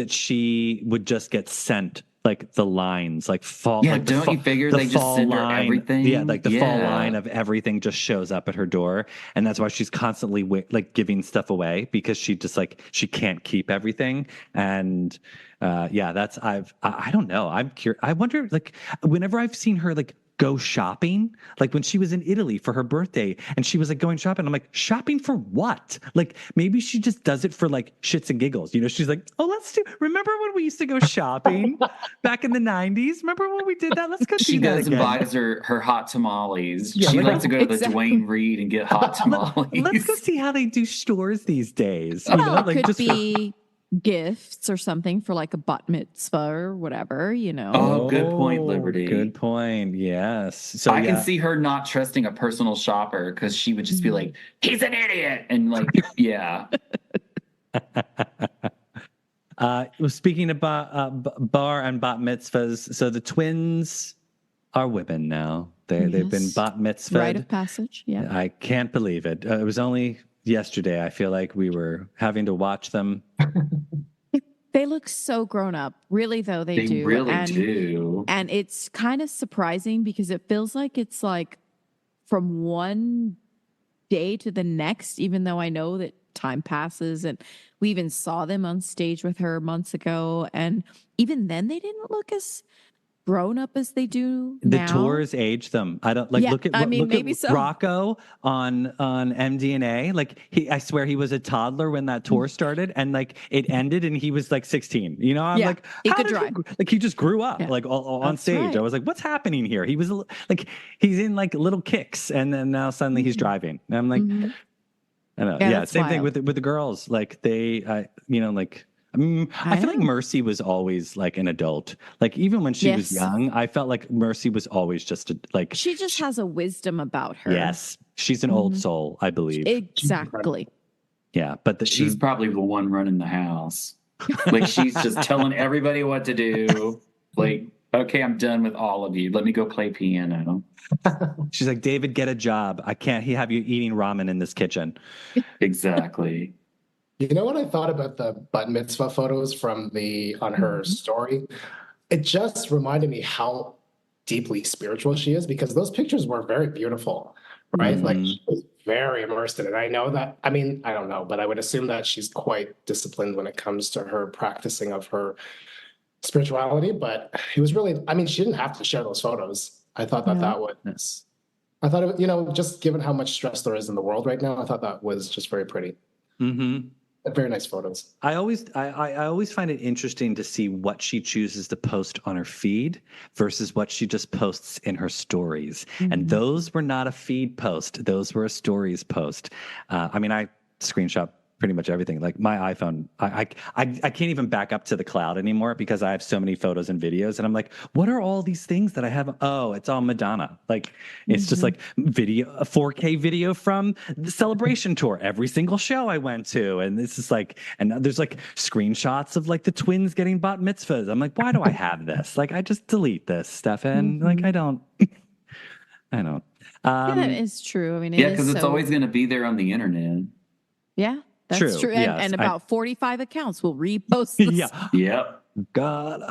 S2: she would just get sent like the lines, like fall.
S3: Yeah,
S2: like the
S3: don't you figure
S2: the
S3: they just
S2: fall
S3: send her
S2: line,
S3: everything?
S2: Yeah, like the fall
S3: Yeah.
S2: line of everything just shows up at her door, and that's why she's constantly like giving stuff away because she just like she can't keep everything. And yeah, that's I don't know. I'm curious. I wonder like whenever I've seen her like go shopping, like when she was in Italy for her birthday and she was like going shopping. I'm like, shopping for what? Like maybe she just does it for like shits and giggles. You know, she's like, oh, remember when we used to go shopping back in the 90s? Remember when we did that? Let's go
S3: She
S2: do that
S3: goes and
S2: again.
S3: buys her hot tamales.
S2: Yeah,
S3: She
S2: like-
S3: likes to go to the
S1: Exactly.
S3: Dwayne Reed and get hot tamales.
S2: Let's go see how they do stores these days. You know,
S1: Well, it
S2: like
S1: could
S2: just
S1: be gifts or something for like a bat mitzvah or whatever, you know.
S3: Oh, good point, Liberty.
S2: Good point. Yes. So
S3: I
S2: yeah.
S3: can see her not trusting a personal shopper because she would just be like, he's an idiot. And like, yeah.
S2: Well, speaking about bar and bat mitzvahs, so the twins are women now. They've been
S1: Yes.
S2: bat mitzvahed.
S1: Rite of passage. Yeah.
S2: I can't believe it. It was only yesterday. I feel like we were having to watch them.
S1: They look so grown up. Really, though, they do.
S3: Really do.
S1: And it's kind of surprising because it feels like it's like from one day to the next, even though I know that time passes and we even saw them on stage with her months ago. And even then they didn't look as grown up as they do
S2: The
S1: now.
S2: tours age them. I don't like
S1: Yeah,
S2: look at
S1: I mean,
S2: look
S1: maybe
S2: at
S1: so.
S2: Rocco on MDNA. Like I swear he was a toddler when that tour started, and like it ended, and he was like 16. You know, I'm
S1: Yeah,
S2: like,
S1: he
S2: how
S1: could
S2: did
S1: drive.
S2: like he just grew up
S1: Yeah.
S2: like all on
S1: That's
S2: stage.
S1: right.
S2: I was like, what's happening here? He was like he's in like little kicks, and then now suddenly he's driving. And I'm like,
S1: Mhm.
S2: I don't know.
S1: Yeah,
S2: Yeah,
S1: that's
S2: same thing
S1: wild.
S2: with the girls. Like they, you know, like. I feel like
S1: know.
S2: Mercy was always like an adult. Like even when she was
S1: Yes.
S2: young, I felt like Mercy was always just like
S1: She just has a wisdom about her.
S2: yes, she's an old
S1: Mhm.
S2: soul, I believe.
S1: Exactly.
S2: Yeah, but
S3: She's probably the one running the house. Like she's just telling everybody what to do. Like, okay, I'm done with all of you. Let me go play piano.
S2: she's like, David, get a job. I can't have you eating ramen in this kitchen.
S3: Exactly.
S4: You know what I thought about the bat mitzvah photos from on her story? It just reminded me how deeply spiritual she is because those pictures were very beautiful, right? Like she was very immersed in it. I know that, I mean, I don't know, but I would assume that she's quite disciplined when it comes to her practicing of her spirituality. But it was really, I mean, she didn't have to share those photos. I thought that
S1: No.
S4: that was, I thought, it, you know, just given how much stress there is in the world right now, I thought that was just very pretty.
S2: Mm-hmm.
S4: Very nice photos.
S2: I always find it interesting to see what she chooses to post on her feed versus what she just posts in her stories. And those were not a feed post; those were a stories post. I mean, I screenshot pretty much everything. Like my iPhone, I can't even back up to the cloud anymore because I have so many photos and videos. And I'm like, what are all these things that I have? Oh, it's all Madonna. Like it's just like video, a 4K video from the Celebration tour, every single show I went to. And this is like, and there's like screenshots of like the twins getting bat mitzvahs. I'm like, why do I have this? Like, I just delete this, Stefan. Like, I don't.
S1: Yeah, that is true. I mean, it
S3: Yeah,
S1: is
S3: because it's
S1: so-
S3: always going to be there on the internet.
S1: Yeah, that's
S2: True,
S1: true.
S2: yes.
S1: And about 45 accounts will repost this.
S2: Yeah.
S3: Yep.
S2: God,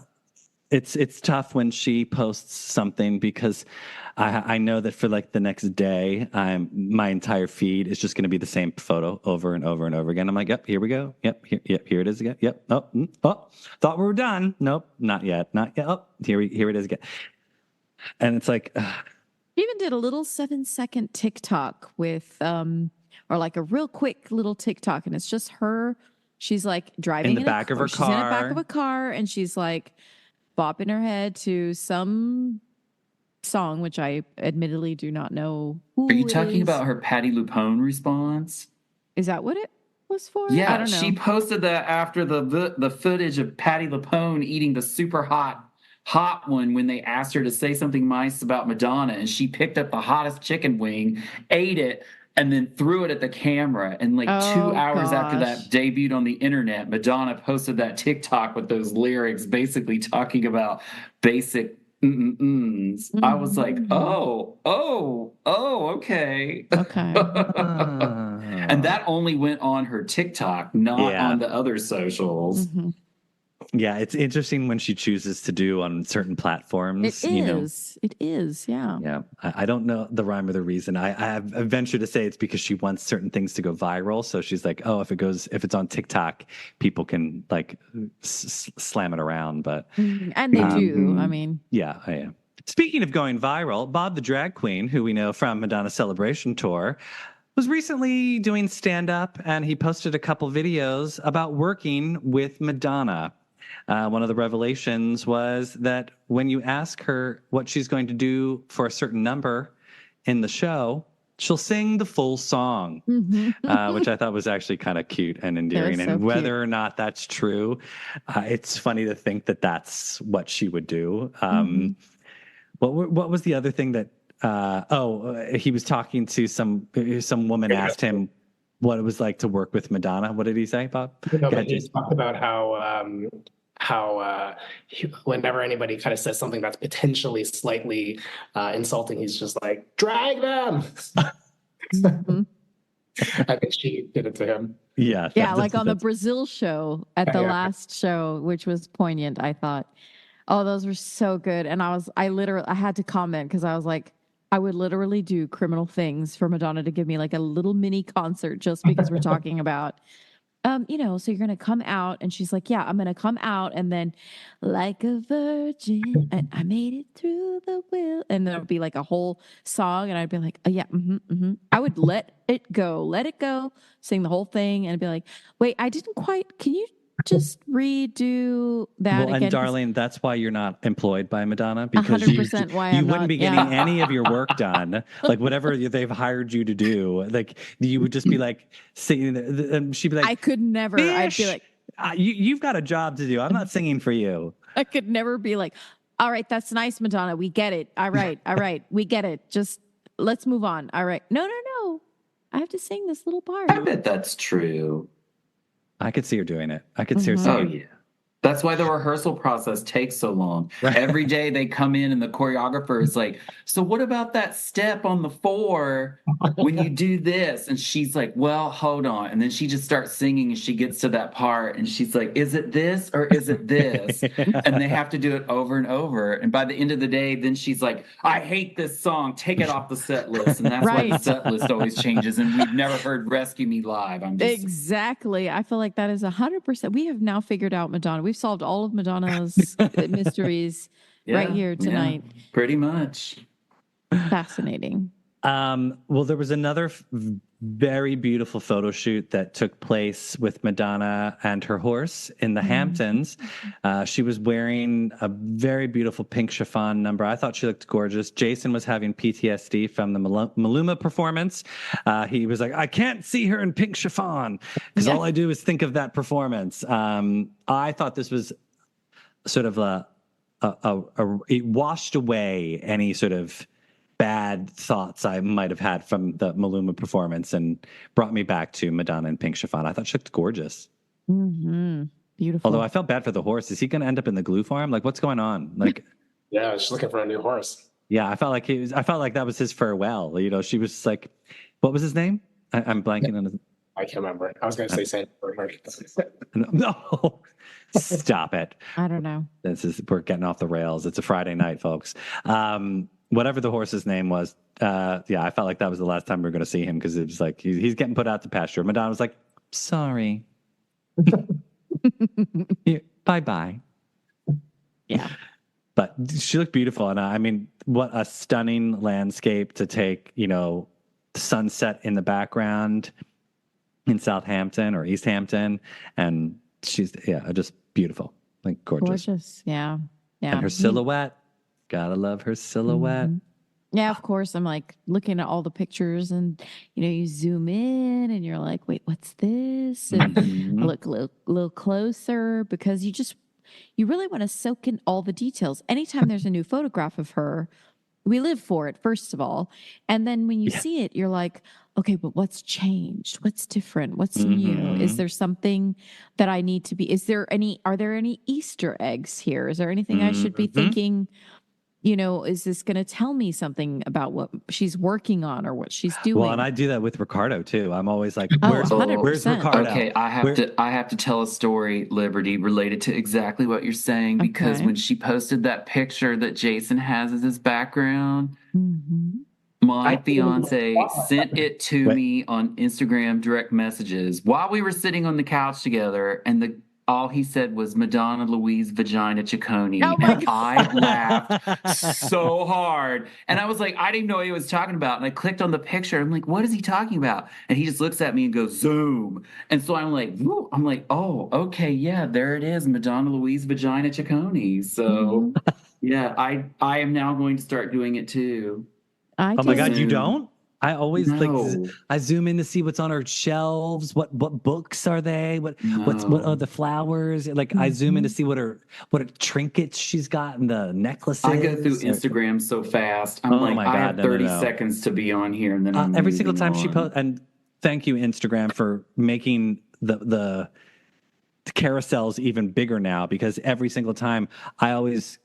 S2: it's tough when she posts something because I know that for like the next day, my entire feed is just going to be the same photo over and over and over again. I'm like, yep, here we go. Yep, here it is again. Yep. Oh, thought we were done. Nope, not yet. Oh, here it is again. And it's like,
S1: She even did a little 7-second TikTok with, or like a real quick little TikTok, and it's just her. She's like driving
S2: In the back of her
S1: She's in the back
S2: car.
S1: of a car, and she's like bopping her head to some song, which I admittedly do not know who.
S3: Are you
S1: it
S3: talking
S1: is.
S3: about her Patty Lupone response?
S1: Is that what it was for? I
S3: Yeah,
S1: don't know.
S3: she posted that after the footage of Patty Lupone eating the super hot one when they asked her to say something nice about Madonna, and she picked up the hottest chicken wing, ate it, and then threw it at the camera. And like 2
S1: Oh,
S3: hours after
S1: gosh.
S3: that debuted on the internet, Madonna posted that TikTok with those lyrics, basically talking about basic mm-mm-ms. I was like, oh, okay.
S1: Okay.
S3: And that only went on her TikTok, not
S2: Yeah.
S3: on the other socials.
S1: Mhm.
S2: Yeah, it's interesting when she chooses to do on certain platforms.
S1: It is. It is. Yeah.
S2: Yeah, I don't know the rhyme or the reason. I venture to say it's because she wants certain things to go viral. So she's like, oh, if it's on TikTok, people can like slam it around. But
S1: And they do. I mean,
S2: yeah, I am. Speaking of going viral, Bob the drag queen, who we know from Madonna Celebration Tour, was recently doing stand-up, and he posted a couple videos about working with Madonna. One of the revelations was that when you ask her what she's going to do for a certain number in the show, she'll sing the full song, which I thought was actually kind of cute and endearing.
S1: so
S2: And whether
S1: cute.
S2: or not that's true, it's funny to think that that's what she would do. What was the other thing that? He was talking to some woman asked him what it was like to work with Madonna. What did he say, Bob?
S4: No, but he talked about whenever anybody kind of says something that's potentially slightly insulting, he's just like, drag them. I think she did it to him.
S2: Yeah.
S1: yeah, like on the Brazil show at the
S4: Yeah.
S1: last show, which was poignant, I thought. Oh, those were so good. And I had to comment because I was like, I would literally do criminal things for Madonna to give me like a little mini concert just because we're talking about, so you're going to come out. And she's like, yeah, I'm going to come out. And then like a virgin, I made it through the will. And then it would be like a whole song. And I'd be like, oh, yeah, I would let it go, sing the whole thing. And I'd be like, wait, I didn't quite, can you just redo that
S2: well,
S1: again?
S2: and darling, that's why you're not employed by Madonna, because
S1: 100% why
S2: you
S1: I'm
S2: wouldn't
S1: not,
S2: be getting any of your work done. Like whatever they've hired you to do, like you would just be like singing. And she'd be like,
S1: I could never. I'd be
S2: "Bish,
S1: like,
S2: you've got a job to do. I'm not singing for you."
S1: I could never be like, all right, that's nice, Madonna. We get it. All right, we get it. Just let's move on. All right, no. I have to sing this little part.
S3: I bet that's true.
S2: I could see her doing it. I could see her
S3: Oh,
S2: singing.
S3: yeah. That's why the rehearsal process takes so long. Every day they come in and the choreographer is like, so what about that step on the 4 when you do this? And she's like, well, hold on. And then she just starts singing and she gets to that part and she's like, is it this or is it this? And they have to do it over and over. And by the end of the day, then she's like, I hate this song. Take it off the set list. And that's why the set list always changes. And we've never heard Rescue Me Live.
S1: Exactly. I feel like that is 100%. We have now figured out Madonna. We've solved all of Madonna's mysteries right here tonight.
S3: Yeah, pretty much.
S1: Fascinating.
S2: Well, there was another very beautiful photo shoot that took place with Madonna and her horse in the Hamptons. She was wearing a very beautiful pink chiffon number. I thought she looked gorgeous. Jason was having PTSD from the Maluma performance. He was like, I can't see her in pink chiffon because all I do is think of that performance. I thought this was sort of it washed away any sort of bad thoughts I might have had from the Maluma performance and brought me back to Madonna and pink chiffon. I thought she looked gorgeous.
S1: Beautiful.
S2: Although I felt bad for the horse. Is he going to end up in the glue farm? Like, what's going on? Like,
S4: Yeah, she's looking for a new horse.
S2: yeah, I felt like that was his farewell. You know, she was like, what was his name? I'm blanking on his.
S4: I can't remember. I was going to say Saint Bernard.
S2: No, stop it.
S1: I don't know.
S2: We're getting off the rails. It's a Friday night, folks. Whatever the horse's name was, I felt like that was the last time we were going to see him because it was like he's getting put out to pasture. Madonna was like, sorry. Bye-bye.
S1: Yeah.
S2: But she looked beautiful. And I mean, what a stunning landscape to take, the sunset in the background in Southampton or East Hampton. And she's, just beautiful, like gorgeous.
S1: Yeah.
S2: And her silhouette. Gotta love her silhouette.
S1: Yeah, of course. I'm like looking at all the pictures and, you zoom in and you're like, wait, what's this? And look a little closer because you really want to soak in all the details. Anytime there's a new photograph of her, we live for it, first of all. And then when you see it, you're like, okay, but what's changed? What's different? What's new? Is there something that I need to be, are there any Easter eggs here? Is there anything I should be thinking is this going to tell me something about what she's working on or what she's doing?
S2: Well, and I do that with Ricardo too. I'm always like,
S1: Oh,
S2: where's
S1: 100%.
S2: Ricardo?
S3: Okay, I have to tell a story, Liberty, related to exactly what you're saying, because
S1: Okay.
S3: when she posted that picture that Jason has as his background,
S1: Mhm.
S3: my
S4: I
S3: fiance sent it to
S2: Wait.
S3: me on Instagram direct messages while we were sitting on the couch together, and all he said was Madonna Louise Vagina Ciccone.
S1: Oh my
S3: And I laughed so hard. And I was like, I didn't know what he was talking about. And I clicked on the picture. I'm like, what is he talking about? And he just looks at me and goes, zoom. And so I'm like, woo. I'm like, oh, okay, yeah, there it is, Madonna Louise Vagina Ciccone. So yeah, I am now going to start doing it too.
S1: I
S2: Oh my
S1: do.
S2: God, you
S3: Zoom.
S2: don't? I always
S3: No.
S2: I zoom in to see what's on her shelves. What books are they? What are
S3: No.
S2: the flowers? Like I zoom in to
S1: Mhm.
S2: see what are trinkets she's got and the necklaces.
S3: I go through
S2: or-
S3: Instagram so fast. I'm
S2: Oh
S3: like,
S2: my
S3: I
S2: God,
S3: have 30
S2: no.
S3: seconds to be on here, and then I'm
S2: Every single
S3: moving
S2: time she
S3: on.
S2: posts, and thank you Instagram for making the carousels even bigger now, because every single time I always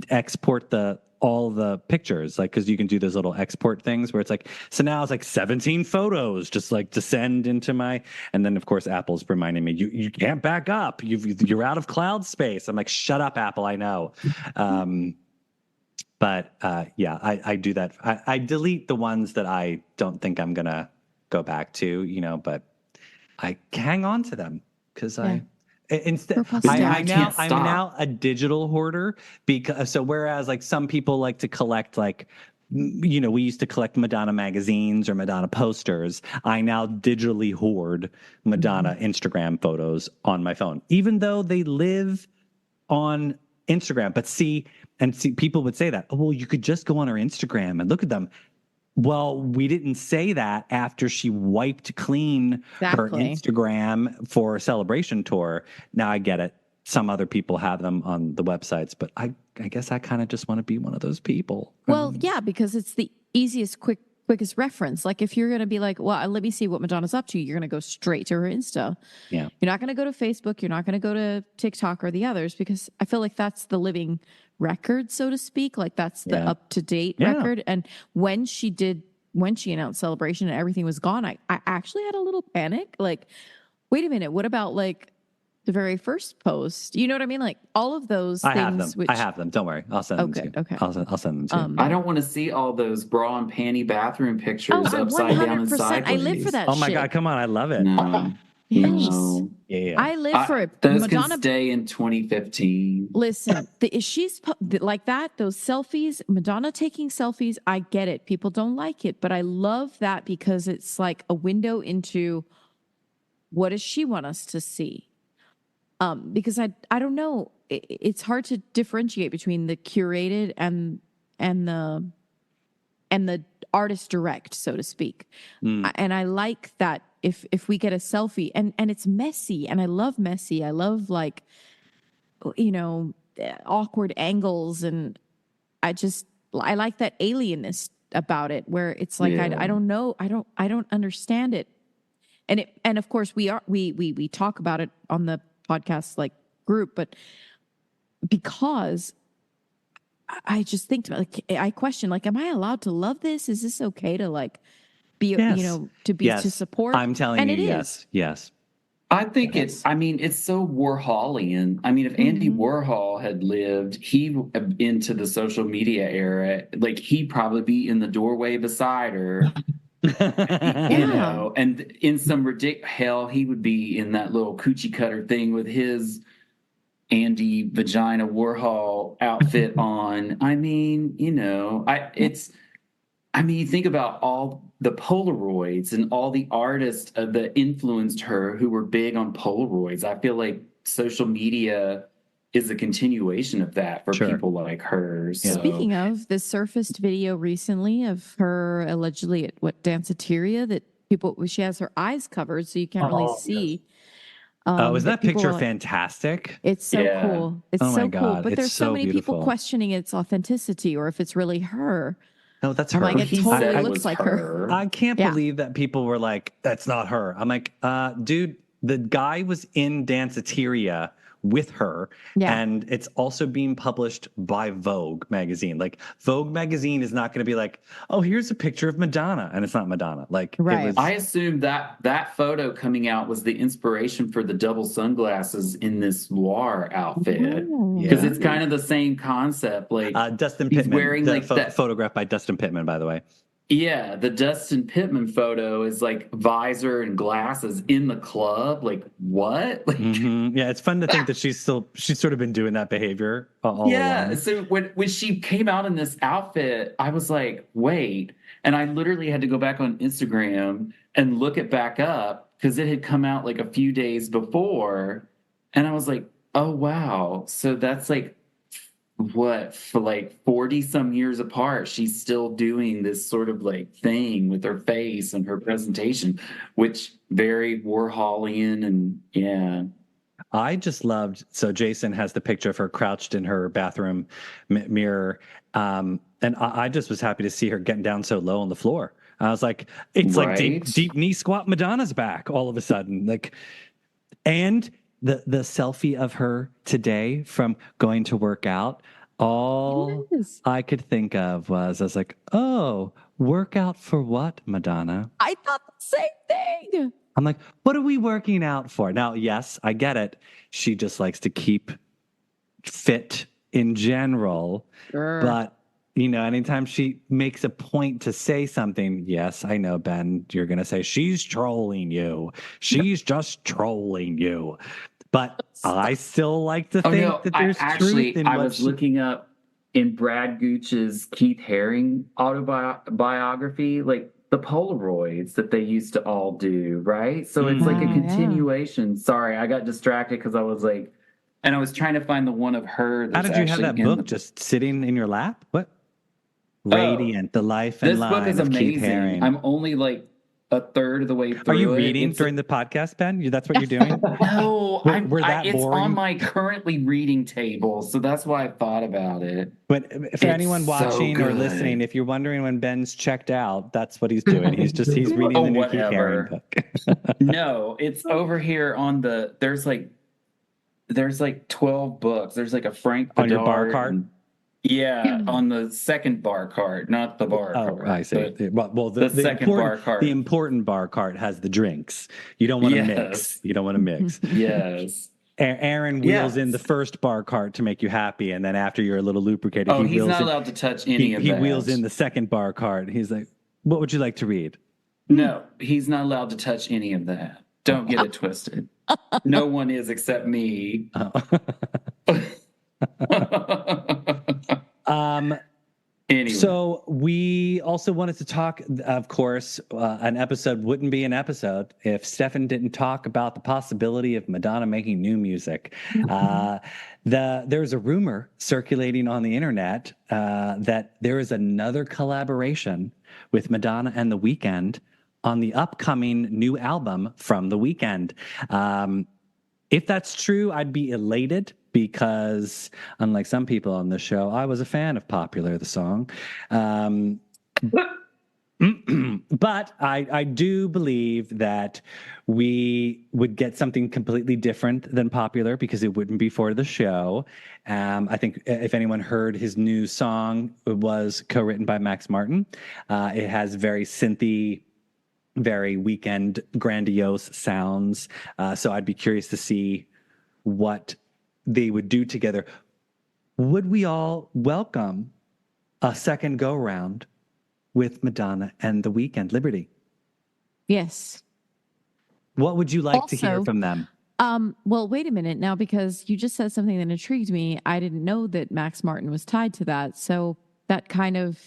S2: export all the pictures, like, because you can do those little export things where it's like, so now it's like 17 photos just like descend into my, and then of course Apple's reminding me, you can't back up, you're out of cloud space. I'm like, shut up Apple, I know. But yeah, I do that. I delete the ones that I don't think I'm gonna go back to, but I hang on to them because
S1: Yeah.
S2: instead
S1: For posterity.
S2: I'm now a digital hoarder, because whereas like some people like to collect, like, we used to collect Madonna magazines or Madonna posters, I now digitally hoard Madonna Instagram photos on my phone, even though they live on Instagram. But see, people would say that, oh, well, you could just go on her Instagram and look at them. Well, we didn't say that after she wiped clean her
S1: Exactly.
S2: Instagram for a celebration tour. Now I get it. Some other people have them on the websites, but I guess I kind of just want to be one of those people.
S1: Well, yeah, because it's the easiest, quickest reference. Like if you're going to be like, well, let me see what Madonna's up to, you're going to go straight to her Insta.
S2: Yeah.
S1: You're not going to go to Facebook. You're not going to go to TikTok or the others, because I feel like that's the living record, so to speak. Like that's the
S2: Yeah.
S1: up-to-date
S2: Yeah.
S1: record. And when she announced Celebration and everything was gone, I actually had a little panic. Like, wait a minute, what about like the very first post? You know what I mean? Like all of those
S2: I
S1: things.
S2: have them. I have them. Don't worry. I'll send them to you.
S1: Okay.
S2: I'll send them to you.
S3: I don't want to see all those bra and panty bathroom pictures
S1: Oh,
S3: upside down and
S1: 100%.
S3: sideways.
S1: I live for that
S2: Oh my
S1: shit.
S2: God, come on. I love it.
S3: No.
S1: Yes.
S3: No.
S2: Yeah.
S1: I live for it.
S3: Those
S1: Madonna,
S3: can stay in 2015.
S1: listen, like that, those selfies, Madonna taking selfies, I get it. People don't like it, but I love that because it's like a window into what does she want us to see? Because I don't know, it's hard to differentiate between the curated and the artist direct, so to speak. And I like that if we get a selfie and it's messy, and I love messy. I love like, awkward angles, and I like that alienness about it, where it's like,
S3: Yeah.
S1: I don't know, I don't understand it. And of course we talk about it on the podcast like group, but because I just think like, I question, like, am I allowed to love this? Is this okay to like be,
S2: Yes.
S1: to support?
S2: I'm telling
S1: and
S2: you,
S1: it is.
S2: yes.
S3: I think it's so Warholian. I mean, if Andy Warhol had lived, he into the social media era, like he'd probably be in the doorway beside her.
S1: Yeah.
S3: And in some hell, he would be in that little coochie cutter thing with his Andy Vagina Warhol outfit on. I mean, you think about all the Polaroids and all the artists that influenced her who were big on Polaroids. I feel like social media is a continuation of that for
S2: Sure.
S3: people like her. So.
S1: Speaking of, this surfaced video recently of her allegedly at Danceteria that she has her eyes covered, so you can't really see.
S2: Is that
S1: people
S2: picture
S1: are-
S2: fantastic?
S1: It's so
S3: Yeah.
S1: cool. It's
S2: Oh my
S1: so cool.
S2: God,
S1: But
S2: it's
S1: there's so
S2: so
S1: many
S2: beautiful.
S1: people questioning its authenticity or if it's really her.
S2: No, that's
S1: I'm
S2: her.
S1: like, it
S3: He
S1: totally
S3: said it
S1: looks
S3: was
S1: like her.
S2: I can't
S1: Yeah.
S2: believe that people were like, that's not her. I'm like, dude, the guy was in Danceteria with her.
S1: Yeah.
S2: And it's also being published by Vogue magazine. Like Vogue magazine is not going to be like, oh, here's a picture of Madonna. And it's not Madonna. Like
S1: Right.
S2: it was.
S3: I assume that photo coming out was the inspiration for the double sunglasses in this Loire outfit.
S1: Ooh.
S3: Because
S2: Yeah.
S3: it's kind of the same concept. Like
S2: Dustin
S3: he's
S2: Pittman,
S3: wearing like that.
S2: photographed by Dustin Pittman, by the way.
S3: Yeah, the Dustin Pittman photo is like visor and glasses in the club. Like what? Like
S2: Yeah, it's fun to think that she's sort of been doing that behavior all
S3: yeah.
S2: along.
S3: So when she came out in this outfit, I was like, wait. And I literally had to go back on Instagram and look it back up because it had come out like a few days before. And I was like, oh wow. So that's like what, for like 40 some years apart, she's still doing this sort of like thing with her face and her presentation, which very Warholian. And yeah.
S2: I just loved, so Jason has the picture of her crouched in her bathroom mirror. And I just was happy to see her getting down so low on the floor. I was like, it's like deep knee squat Madonna's back all of a sudden. Like, and the selfie of her today from going to work out, all
S1: Yes.
S2: I could think of was, I was like, oh, workout for what, Madonna?
S1: I thought the same thing.
S2: I'm like, what are we working out for? Now, yes, I get it. She just likes to keep fit in general.
S1: Sure.
S2: But, you know, anytime she makes a point to say something, yes, I know, Ben, you're going to say, she's trolling you. She's just trolling you. But I still like to think that there's truth in
S3: I
S2: what
S3: was looking up in Brad Gooch's Keith Haring autobiography, like the Polaroids that they used to all do, right? So it's like a
S1: Oh, yeah.
S3: continuation. Sorry, I got distracted because I was like, and I was trying to find the one of her.
S2: How
S3: That's
S2: did you have
S3: actually
S2: that
S3: in
S2: book just sitting in your lap? What? Radiant, the life and
S3: This book
S2: line
S3: is
S2: of Keith
S3: amazing.
S2: Haring.
S3: I'm only like a third of the way through.
S2: Are you
S3: it.
S2: reading
S3: It's
S2: during the podcast, Ben? That's what you're doing?
S3: No,
S2: We're that
S3: it's
S2: boring?
S3: on my currently reading table, so that's why I thought about it.
S2: But for anyone
S3: so
S2: watching or
S3: good.
S2: listening, if you're wondering when Ben's checked out, that's what he's doing. He's reading the new Keith Haring book.
S3: No, it's over here on the. There's like 12 books. There's like a Frank
S2: On your bar
S3: Bedard
S2: cart?
S3: and- yeah, on the second bar cart, not the bar
S2: Oh,
S3: cart.
S2: I see. Well,
S3: the second bar cart.
S2: The important bar cart has the drinks. You don't want to
S3: Yes.
S2: mix. You don't want to mix.
S3: Yes.
S2: Aaron wheels
S3: Yes.
S2: in the first bar cart to make you happy, and then after you're a little lubricated,
S3: Oh,
S2: he
S3: he's
S2: wheels
S3: not
S2: in,
S3: allowed to touch any of
S2: he
S3: that.
S2: wheels in the second bar cart. He's like, "What would you like to read?"
S3: No, he's not allowed to touch any of that. Don't get it twisted. No one is except me. Anyway.
S2: So we also wanted to talk, of course, an episode wouldn't be an episode if Stefan didn't talk about the possibility of Madonna making new music. There's a rumor circulating on the internet that there is another collaboration with Madonna and The Weeknd on the upcoming new album from The Weeknd. If that's true, I'd be elated because, unlike some people on the show, I was a fan of Popular, the song. But I do believe that we would get something completely different than Popular because it wouldn't be for the show. I think if anyone heard his new song, it was co-written by Max Martin. It has very synthy, very Weeknd grandiose sounds. So I'd be curious to see what they would do together. Would we all welcome a second go round with Madonna and The Weeknd, Liberty?
S1: Yes.
S2: What would you like to hear
S1: Also,
S2: from them?
S1: Well, wait a minute now, because you just said something that intrigued me. I didn't know that Max Martin was tied to that. So that kind of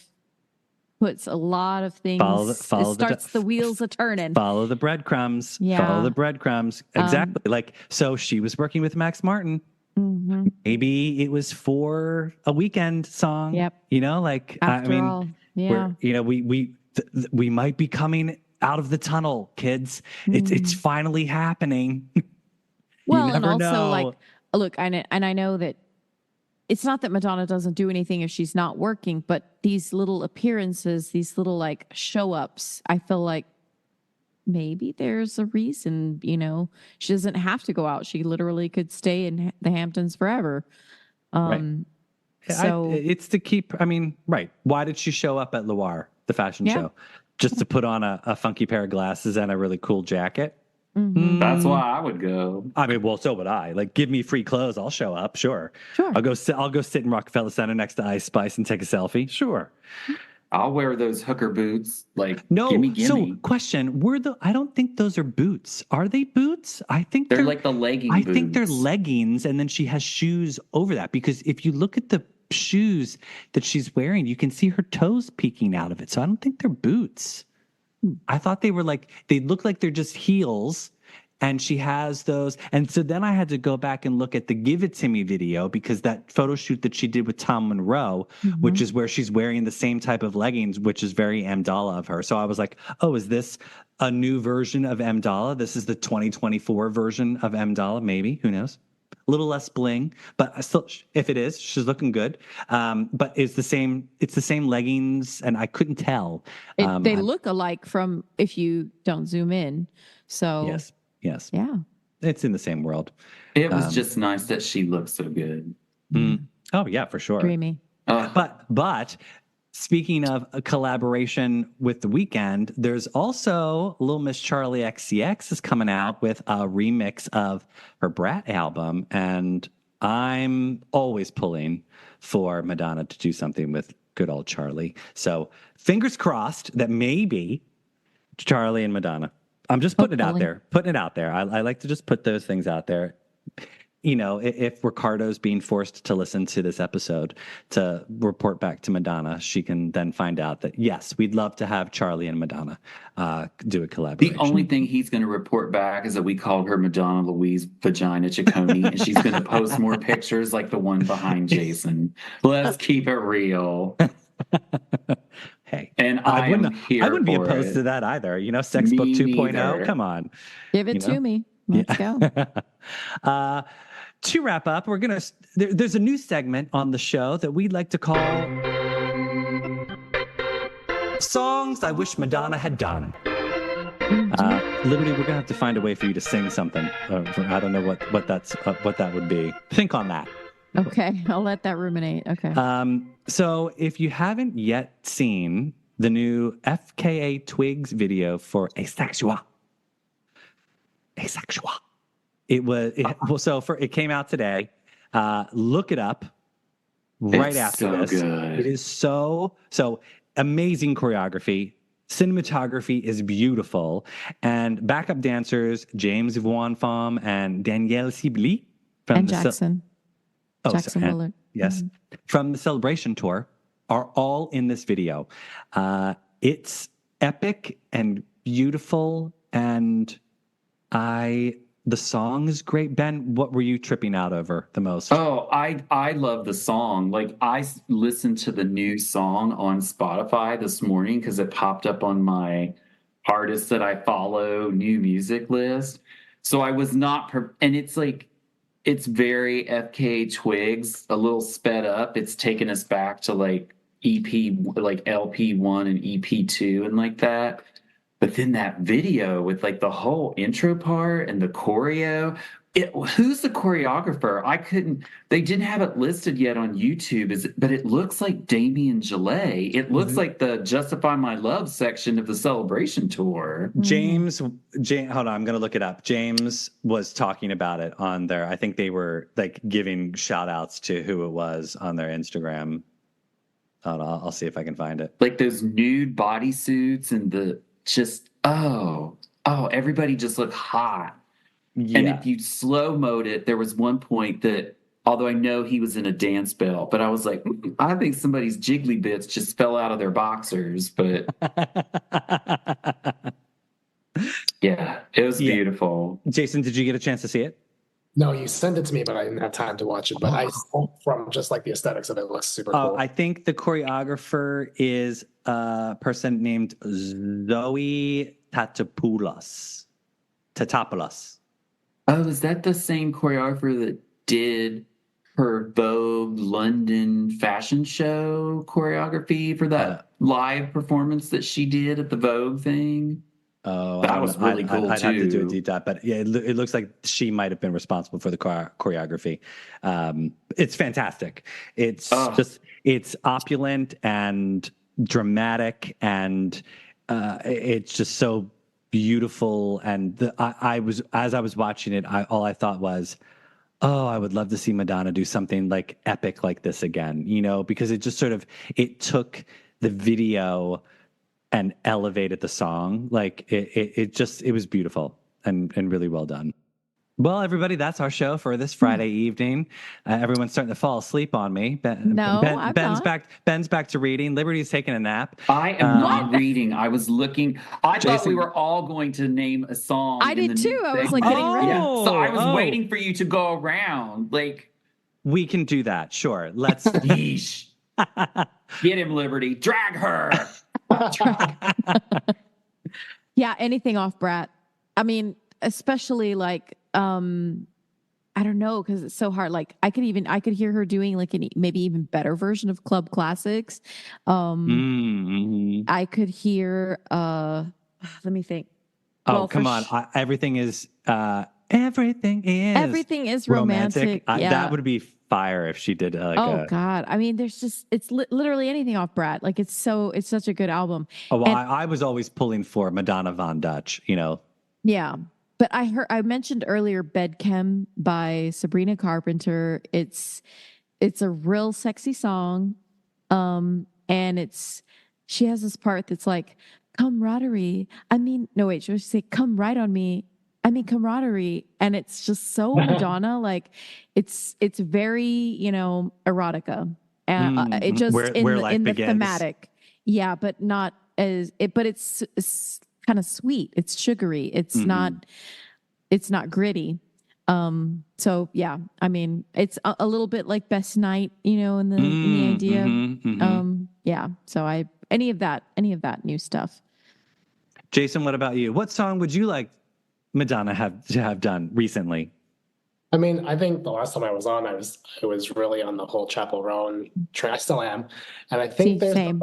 S1: puts a lot of things, it starts the wheels a turning.
S2: Follow the breadcrumbs.
S1: Yeah.
S2: Follow the breadcrumbs. Exactly. So she was working with Max Martin.
S1: Mm-hmm.
S2: Maybe it was for a Weeknd song.
S1: Yep.
S2: You know, like,
S1: After all, yeah.
S2: we might be coming out of the tunnel, kids. It's finally happening.
S1: Well, and
S2: never
S1: also
S2: know.
S1: like, look, I know that it's not that Madonna doesn't do anything if she's not working, but these little appearances, these little like show ups, I feel like maybe there's a reason, she doesn't have to go out. She literally could stay in the Hamptons forever.
S2: Right.
S1: So
S2: It's to keep, I mean, right. Why did she show up at Loire, the fashion
S1: Yeah.
S2: show? Just to put on a funky pair of glasses and a really cool jacket?
S3: That's why I would go.
S2: I mean, well, so would I. Like, give me free clothes, I'll show up. Sure.
S1: Sure.
S2: I'll go sit in Rockefeller Center next to Ice Spice and take a selfie. Sure.
S3: I'll wear those hooker boots. Like,
S2: No.
S3: gimme.
S2: So, question: I don't think those are boots. Are they boots? I think
S3: They're like the legging
S2: I
S3: boots.
S2: think they're leggings, and then she has shoes over that. Because if you look at the shoes that she's wearing, you can see her toes peeking out of it. So I don't think they're boots. I thought they look like they're just heels. And she has those. And so then I had to go back and look at the Give It To Me video, because that photo shoot that she did with Tom Monroe, which is where she's wearing the same type of leggings, which is very Amdala of her. So I was like, oh, is this a new version of Amdala? This is the 2024 version of Amdala, maybe. Who knows? A little less bling, but I still, if it is, she's looking good. But it's the same leggings, and I couldn't tell.
S1: they look alike from if you don't zoom in. So
S2: Yes.
S1: Yeah.
S2: It's in the same world.
S3: It was just nice that she looked so good.
S2: Oh, yeah, for sure.
S1: Dreamy.
S2: But speaking of a collaboration with The Weeknd, there's also Little Miss Charlie XCX is coming out with a remix of her Brat album. And I'm always pulling for Madonna to do something with good old Charlie. So fingers crossed that maybe Charlie and Madonna. I'm just putting it out there. I like to just put those things out there. If Ricardo's being forced to listen to this episode to report back to Madonna, she can then find out that, yes, we'd love to have Charlie and Madonna do a collaboration.
S3: The only thing he's going to report back is that we called her Madonna Louise Vagina Ciccone, and she's going to post more pictures like the one behind Jason. Let's keep it real.
S2: Hey,
S3: and I wouldn't
S2: be opposed to that either. Sex Book 2.0. Come on.
S1: Give it to me. Let's go.
S2: To wrap up, there's a new segment on the show that we'd like to call Songs I Wish Madonna Had Done. Liberty, we're gonna have to find a way for you to sing something. I don't know what that would be. Think on that.
S1: Okay, I'll let that ruminate. Okay.
S2: So if you haven't yet seen the new FKA Twigs video for Asexual, it came out today. Look it up right after this.
S3: Good.
S2: It is so amazing choreography. Cinematography is beautiful, and backup dancers James Yvonne Pham and Danielle Sibli
S1: and Jackson. Jackson Willard.
S2: Yes. From the Celebration Tour are all in this video. It's epic and beautiful, and the song is great. Ben, what were you tripping out over the most?
S3: Oh, I love the song. Like, I listened to the new song on Spotify this morning because it popped up on my artists that I follow new music list. So I was not, and it's like, it's very FKA Twigs, a little sped up. It's taken us back to like EP, like LP1 and EP2 and like that. But then that video with like the whole intro part and the choreo, who's the choreographer? They didn't have it listed yet on YouTube, but it looks like Damien Gillet. It looks like the Justify My Love section of the Celebration Tour.
S2: James, hold on, I'm going to look it up. James was talking about it on there. I think they were like giving shout outs to who it was on their Instagram. Hold on, I'll see if I can find it.
S3: Like those nude bodysuits and everybody just looked hot. Yeah. And if you slow mode it, there was one point that, although I know he was in a dance belt, but I was like, I think somebody's jiggly bits just fell out of their boxers. But yeah, it was beautiful.
S2: Jason, did you get a chance to see it?
S4: No, you sent it to me, but I didn't have time to watch it. But from just like the aesthetics of it, looks super cool.
S2: I think the choreographer is a person named Zoe Tatopoulos.
S3: Oh, is that the same choreographer that did her Vogue London fashion show choreography for that live performance that she did at the Vogue thing?
S2: Oh, I
S3: That
S2: don't
S3: was
S2: know.
S3: really cool
S2: I'd have to do a
S3: too.
S2: deep dive, but yeah, it looks like she might have been responsible for the choreography. It's fantastic. It's
S3: Oh,
S2: just it's opulent and dramatic, and it's just so beautiful. And I was as I was watching it, all I thought was, oh, I would love to see Madonna do something like epic like this again. Because it just sort of it took the video and elevated the song. Like it was beautiful and really well done. Well, everybody, that's our show for this Friday evening. Everyone's starting to fall asleep on me.
S1: No, I'm
S2: Ben's
S1: not.
S2: back. Ben's back to reading. Liberty's taking a nap.
S3: I am not
S1: What?
S3: reading. I was looking. I thought we
S2: Jason-
S3: were all going to name a song.
S1: I
S3: in
S1: did
S3: the new
S1: too. I was,
S3: segment.
S1: like, getting ready.
S3: Yeah. So I was
S2: Oh.
S3: waiting for you to go around. Like,
S2: We can do that. Sure. Let's.
S3: yeesh. Get him, Liberty. Drag her.
S1: Yeah, anything off Brat. I mean, especially like I don't know, because it's so hard. Like I could hear her doing like an maybe even better version of Club Classics.
S2: Mm-hmm.
S1: I could hear let me think.
S2: Oh,
S1: Well,
S2: come on. Everything is romantic.
S1: Yeah.
S2: That would be fire if she did
S1: God. I mean, there's just it's literally anything off Brat. Like it's such a good album.
S2: Oh, well,
S1: And-
S2: I was always pulling for Madonna Von Dutch,
S1: Yeah. But I mentioned earlier Bedchem by Sabrina Carpenter. It's a real sexy song. And she has this part that's like camaraderie. I mean, no, wait, she was say come right on me. I mean camaraderie. And it's just so Madonna. Like it's very, erotica. It just
S2: Where life
S1: in the
S2: begins.
S1: thematic. Yeah, but not but it's kind of sweet. It's sugary. It's not gritty. So yeah, I mean, it's a little bit like Best Night, in the idea. Yeah. So any of that new stuff.
S2: Jason, what about you? What song would you like Madonna to have done recently?
S4: I mean, I think the last time I was on, I was really on the whole Chapel Roan train. I still am, and I think
S1: Same.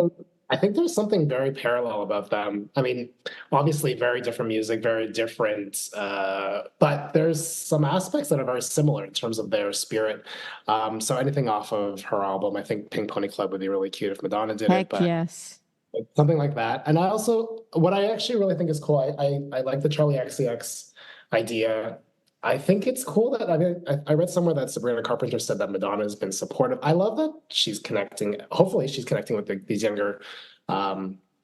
S4: there's something very parallel about them. I mean, obviously, very different music, very different, but there's some aspects that are very similar in terms of their spirit. So anything off of her album, I think Pink Pony Club would be really cute if Madonna did
S1: Heck
S4: it. But
S1: yes.
S4: something like that. And I also, what I actually really think is cool, I like the Charlie XCX idea. I think it's cool that, I read somewhere that Sabrina Carpenter said that Madonna has been supportive. I love that she's connecting, hopefully she's connecting with these younger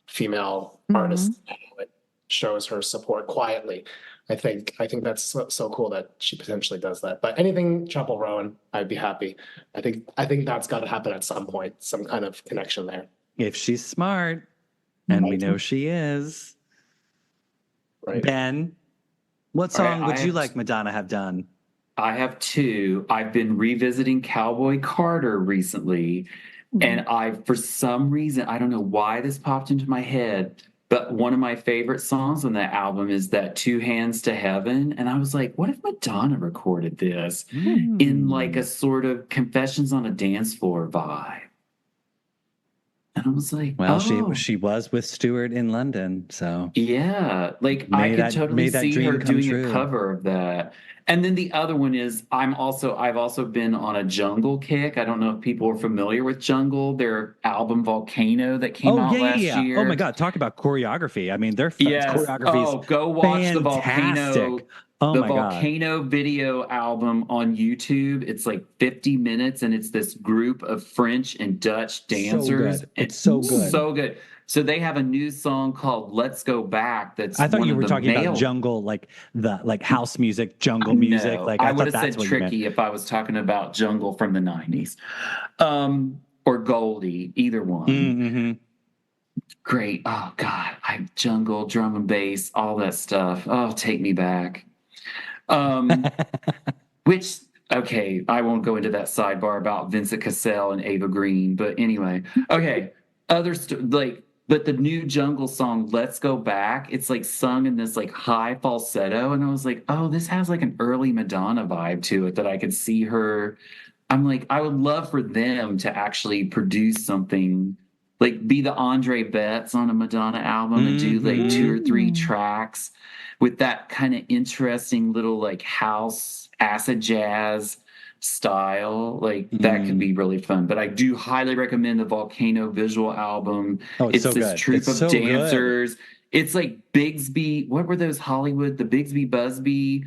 S4: female artists. It shows her support quietly. I think that's so cool that she potentially does that. But anything Chapel Roan, I'd be happy. I think that's got to happen at some point, some kind of connection there.
S2: If she's smart, and we know she is.
S4: Right.
S2: Ben, what song
S3: right,
S2: would you like Madonna have done?
S3: I have two. I've been revisiting Cowboy Carter recently, and for some reason, I don't know why this popped into my head, but one of my favorite songs on that album is that Two Hands to Heaven. And I was like, what if Madonna recorded this in like a sort of Confessions on a Dance Floor vibe? And I was like,
S2: Well, she was with Stewart in London, so
S3: yeah, like I could totally see her doing a cover of that. And then the other one is I've also been on a Jungle kick. I don't know if people are familiar with Jungle, their album Volcano that came out last year.
S2: Oh my God, talk about choreography. I mean, their choreography is
S3: go watch
S2: fantastic.
S3: the Volcano.
S2: Oh
S3: the
S2: my God.
S3: Volcano video album on YouTube. It's like 50 minutes, and it's this group of French and Dutch dancers.
S2: So good. It's so good.
S3: So good. So they have a new song called "Let's Go Back." That's
S2: I thought you were talking about jungle, like house music, jungle music.
S3: No,
S2: Like
S3: I would have said tricky if I was talking about jungle from the 90s, or Goldie, either one.
S2: Mm-hmm.
S3: Great. Oh God, jungle, drum and bass, all that stuff. Oh, take me back. Which, okay, I won't go into that sidebar about Vincent Cassell and Ava Green, but anyway, okay. But the new jungle song, Let's Go Back, it's like sung in this like high falsetto. And I was like, oh, this has like an early Madonna vibe to it that I could see her. I'm like, I would love for them to actually produce something like be the Andre Betts on a Madonna album and do like 2 or 3 tracks with that kind of interesting little like house acid jazz style. Like that could be really fun. But I do highly recommend the Volcano visual album.
S2: Oh, it's so
S3: this
S2: good.
S3: troupe
S2: It's
S3: of
S2: so good.
S3: dancers. It's like Bigsby. What were those Hollywood? The Bigsby Busby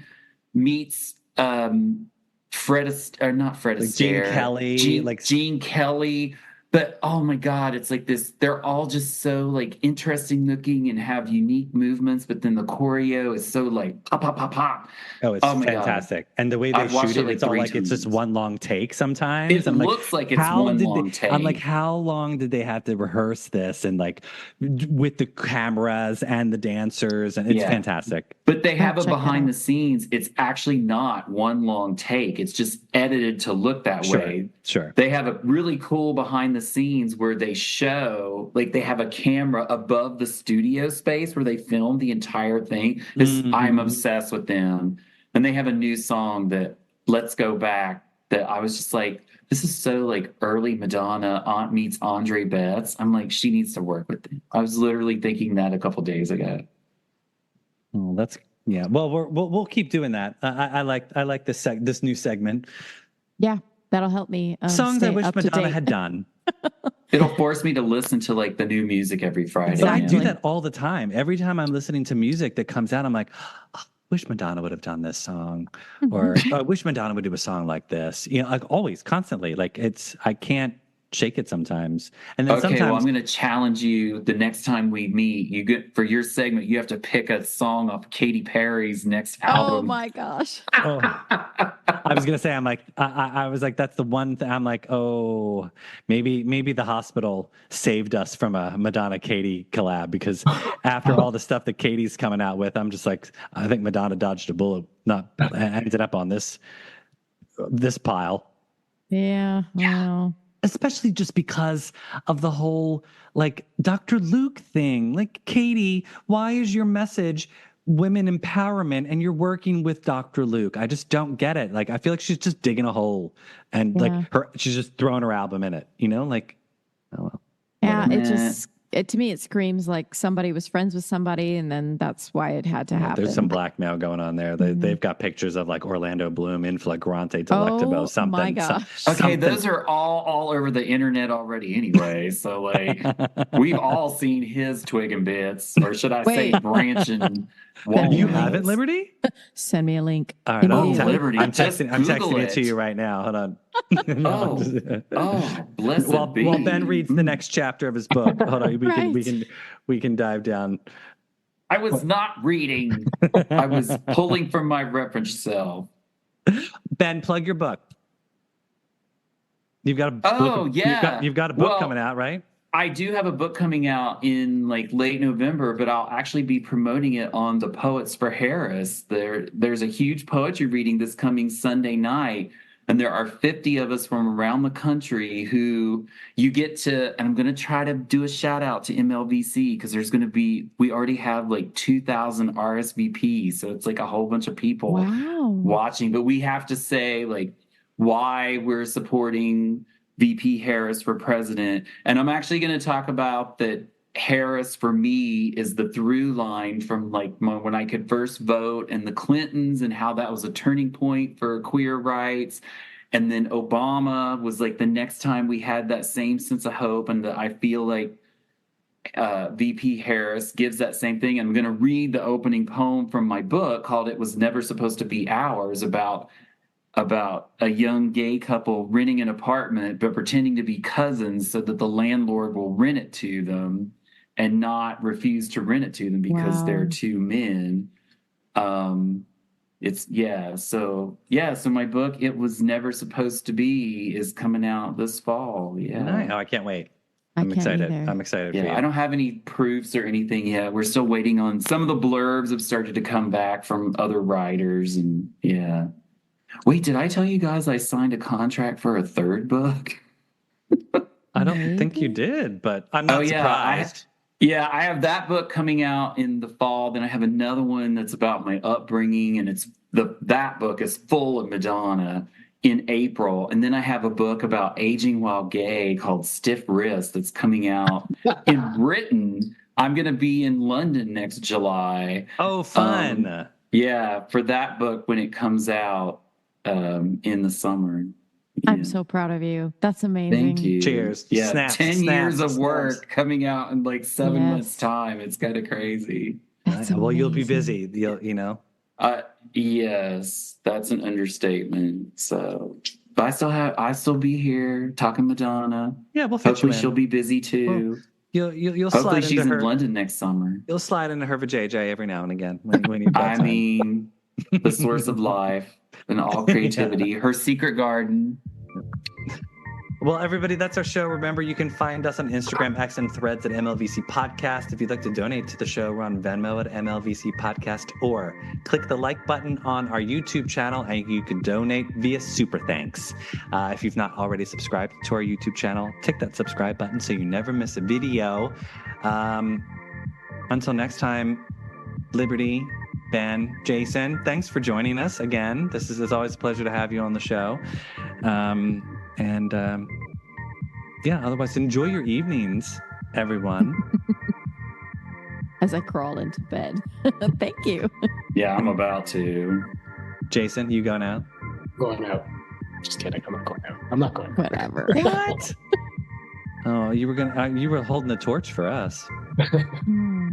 S3: meets Fred or not Fred
S2: Like Gene
S3: Astaire,
S2: Kelly,
S3: Gene Kelly. But oh my God, it's like this. They're all just so like interesting looking and have unique movements. But then the choreo is so like pop, pop, pop, pop.
S2: Oh, it's
S3: my
S2: fantastic. And the way they
S3: I've watched
S2: shoot
S3: it, like,
S2: it's all
S3: 3
S2: like it's just
S3: times.
S2: one long take sometimes.
S3: It
S2: I'm like,
S3: looks like it's
S2: how
S3: one
S2: did
S3: long
S2: I'm like,
S3: take.
S2: how long did they have to rehearse this and like with the cameras and the dancers? And it's
S3: Yeah.
S2: fantastic.
S3: But they have a
S1: check it
S3: behind
S1: out.
S3: the scenes. It's actually not one long take. It's just edited to look that way.
S2: Sure.
S3: They have a really cool behind the scenes where they show, like, they have a camera above the studio space where they film the entire thing. I'm obsessed with them. And they have a new song that Let's Go Back that I was just like, this is so like early Madonna Aunt meets Andre Betts. I'm like, she needs to work with them. I was literally thinking that a couple days ago.
S2: Oh, that's yeah. Well, we'll keep doing that. I like this new segment.
S1: Yeah, that'll help me.
S2: Songs
S1: stay
S2: I wish
S1: up to
S2: Madonna
S1: date.
S2: had done.
S3: It'll force me to listen to like the new music every Friday.
S2: But I
S1: Exactly.
S2: do that all the time. Every time I'm listening to music that comes out, I'm like, oh, wish Madonna would have done this song, or I wish Madonna would do a song like this. You know, like always, constantly. Like I can't shake it sometimes. And then
S3: Okay, well, I'm
S2: sometimes
S3: going to challenge you the next time we meet. You get for your segment, you have to pick a song off Katy Perry's next album.
S1: Oh my gosh.
S2: oh, I was gonna say, I'm like, I was like, that's the one thing. I'm like, oh, maybe the hospital saved us from a Madonna Katy collab because after all the stuff that Katie's coming out with, I'm just like, I think Madonna dodged a bullet, not ended up on this pile.
S1: Yeah. Well.
S2: Especially just because of the whole like Dr. Luke thing. Like, Katie, why is your message women empowerment and you're working with Dr. Luke? I just don't get it. Like, I feel like she's just digging a hole and like she's just throwing her album in it, you know? Like, oh well.
S1: Yeah, to me it screams like somebody was friends with somebody and then that's why it had to happen.
S2: There's some blackmail going on there. They've got pictures of like Orlando Bloom in flagrante delectable something.
S1: My gosh.
S3: Okay, those are all over the internet already anyway. So like we've all seen his twig and bits, or should I say branch and walnuts.
S2: You have it, Liberty?
S1: Send me a link.
S2: All right,
S3: Liberty.
S2: I'm
S3: just
S2: texting
S3: Google
S2: it to you right now. Hold on.
S3: Blessed be.
S2: While Ben reads the next chapter of his book. Hold on, we can dive down.
S3: I was not reading. I was pulling from my reference cell.
S2: Ben, plug your book. You've got a
S3: book.
S2: You've got a book coming out, right?
S3: I do have a book coming out in like late November, but I'll actually be promoting it on the Poets for Harris. There's a huge poetry reading this coming Sunday night, and there are 50 of us from around the country who you get to, and I'm going to try to do a shout out to MLVC because we already have like 2,000 RSVPs. So it's like a whole bunch of people watching, but we have to say like why we're supporting VP Harris for president. And I'm actually going to talk about that Harris for me is the through line from like when I could first vote and the Clintons and how that was a turning point for queer rights. And then Obama was like the next time we had that same sense of hope. And I feel like VP Harris gives that same thing. I'm going to read the opening poem from my book called It Was Never Supposed to Be Ours about a young gay couple renting an apartment but pretending to be cousins so that the landlord will rent it to them and not refuse to rent it to them because they're two men. So my book It Was Never Supposed to Be is coming out this fall.
S2: Nice. Oh, I can't wait. I'm excited. I'm excited for you.
S3: I don't have any proofs or anything yet. We're still waiting on some of the blurbs have started to come back from other writers and Wait, did I tell you guys I signed a contract for a third book?
S2: I don't think you did, but I'm not surprised.
S3: I have that book coming out in the fall. Then I have another one that's about my upbringing, and that book is full of Madonna in April. And then I have a book about aging while gay called Stiff Wrist that's coming out in Britain. I'm going to be in London next July.
S2: Oh, fun.
S3: Yeah, for that book when it comes out in the summer. Yeah.
S1: I'm so proud of you. That's amazing.
S3: Thank you.
S2: Cheers.
S3: Yeah,
S2: Snaps,
S3: 10 years
S2: snaps,
S3: of work
S2: snaps.
S3: coming out in like 7
S1: Yes.
S3: months' time. It's kind of crazy.
S1: That's
S2: Well, you'll be
S1: amazing.
S2: busy. You know.
S3: Yes, that's an understatement. So, but I still be here talking Madonna.
S2: Yeah, we'll fit
S3: Hopefully
S2: you in.
S3: she'll be busy too.
S2: You'll
S3: Hopefully
S2: slide
S3: she's
S2: into
S3: in
S2: her.
S3: London next summer.
S2: You'll slide into her for JJ every now and again when you've got
S3: I
S2: time.
S3: mean, the source of life and all creativity, her secret garden.
S2: Well, everybody, that's our show. Remember, you can find us on Instagram, X, and Threads at MLVC Podcast. If you'd like to donate to the show, we're on Venmo at MLVC Podcast, or click the like button on our YouTube channel, and you can donate via Super Thanks. If you've not already subscribed to our YouTube channel, tick that subscribe button so you never miss a video. Until next time, Liberty, Ben, Jason, thanks for joining us again. It's always a pleasure to have you on the show. Otherwise, enjoy your evenings, everyone.
S1: As I crawl into bed. Thank you.
S3: Yeah, I'm about to.
S2: Jason, you go now.
S4: Going out. Just kidding. I'm not going out. I'm not going out.
S1: Whatever.
S2: What? Oh, you were holding the torch for us.
S1: Hmm.